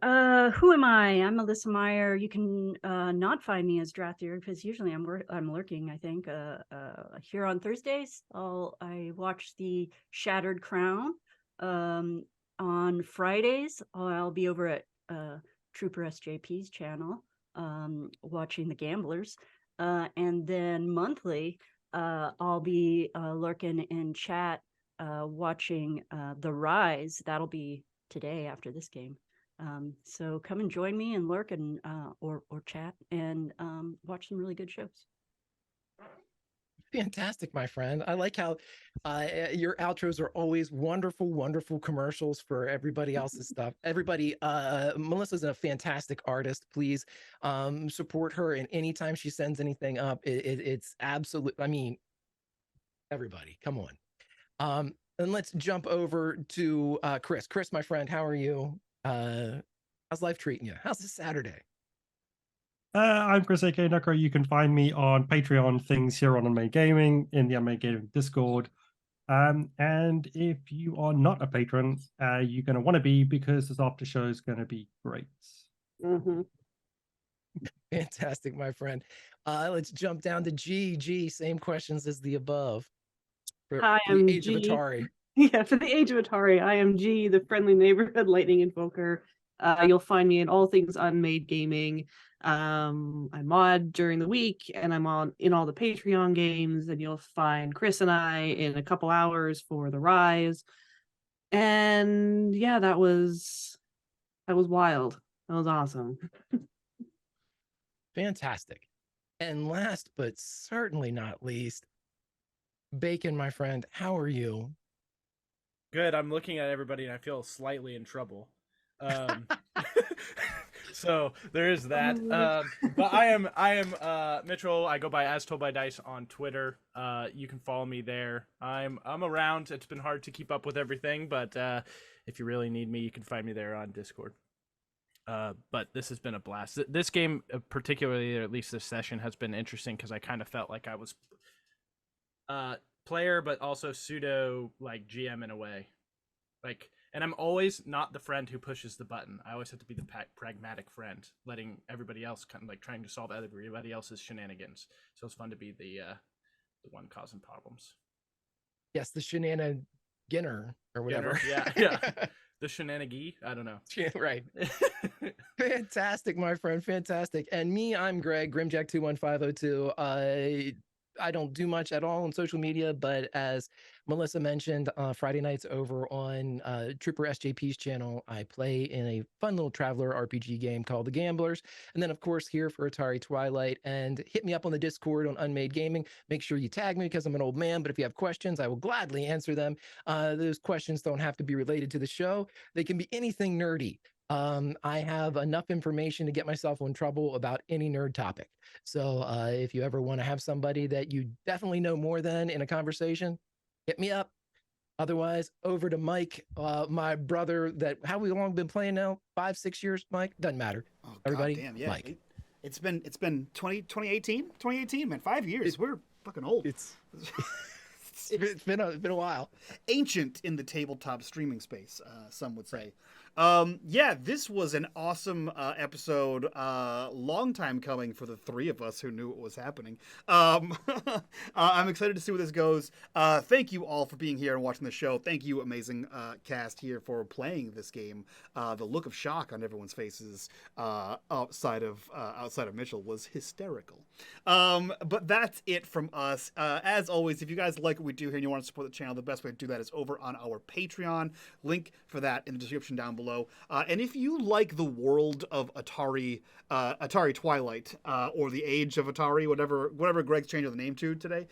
am I? I'm Melissa Meyer. You can not find me as Drathier because usually I'm lurking, I think. Here on Thursdays, I watch the Shattered Crown. On Fridays, I'll be over at Trooper SJP's channel, watching The Gamblers. And then monthly, I'll be lurking in chat, watching The Rise. That'll be today after this game. So come and join me and lurk and or chat and watch some really good shows. Fantastic, my friend. I like how your outros are always wonderful commercials for everybody else's stuff. Everybody, Melissa's a fantastic artist. Please support her, and anytime she sends anything up, it's absolute. I mean, everybody, come on. And let's jump over to Chris. Chris, my friend, how are you? How's life treating you? How's this Saturday? I'm Chris A.K. Nucker. You can find me on Patreon things here on unMadeGaming, in the unMadeGaming Discord. And if you are not a patron, you're going to want to be, because this after show is going to be great. Mm-hmm. Fantastic, my friend. Let's jump down to G. Same questions as the above. Hi, I'm Age G. of Atari. Yeah, for the Age of Atari, I am G, the friendly neighborhood lightning invoker. You'll find me in all things unMadeGaming. I mod during the week, and I'm in all the Patreon games, and you'll find Chris and I in a couple hours for The Rise. And yeah, that was That was wild. That was awesome. Fantastic. And last but certainly not least, Bacon, my friend, how are you? Good. I'm looking at everybody and I feel slightly in trouble. So there is that. But I am Mitchell. I go by As Told by Dice on Twitter. You can follow me there. I'm around. It's been hard to keep up with everything, but if you really need me, you can find me there on Discord. But this has been a blast. This game, particularly, or at least this session, has been interesting because I kind of felt like I was player, but also pseudo like GM in a way. Like, and I'm always not the friend who pushes the button. I always have to be the pragmatic friend, letting everybody else kind of like trying to solve everybody else's shenanigans. So it's fun to be the one causing problems. Yes, the shenaniganer or whatever. Yeah. The shenanigy. I don't know. Right. Fantastic, my friend. Fantastic. And me, I'm Greg, Grimjack21502. I don't do much at all on social media, but as Melissa mentioned, Friday nights over on Trooper SJP's channel, I play in a fun little traveler RPG game called The Gamblers. And then, of course, here for Atari Twilight. And hit me up on the Discord on unMadeGaming. Make sure you tag me because I'm an old man, but if you have questions, I will gladly answer them. Those questions don't have to be related to the show. They can be anything nerdy. I have enough information to get myself in trouble about any nerd topic. So if you ever want to have somebody that you definitely know more than in a conversation, hit me up. Otherwise, over to Mike, my brother. How we long been playing now? 5-6 years, Mike? Doesn't matter. Oh, Everybody, damn, yeah. Mike. It's been 2018, man. 5 years. We're fucking old. It's been a while. Ancient in the tabletop streaming space, some would say. Yeah, this was an awesome episode. Long time coming for the three of us who knew what was happening. I'm excited to see where this goes. Thank you all for being here and watching the show. Thank you, amazing cast here, for playing this game. The look of shock on everyone's faces outside of Mitchell was hysterical. But that's it from us. As always, if you guys like what we do here and you want to support the channel, the best way to do that is over on our Patreon. Link for that in the description down below. And if you like the world of Atari Twilight, or the age of Atari, whatever Greg's changed the name to today,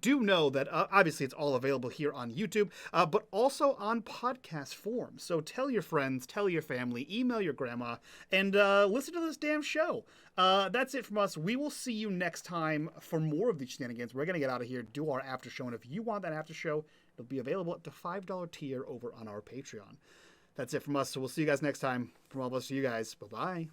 do know that obviously it's all available here on YouTube, but also on podcast form. So tell your friends, tell your family, email your grandma, and listen to this damn show. That's it from us. We will see you next time for more of these shenanigans. We're going to get out of here, do our after show, and if you want that after show, it'll be available at the $5 tier over on our Patreon. That's it from us, so we'll see you guys next time. From all of us to you guys, bye-bye.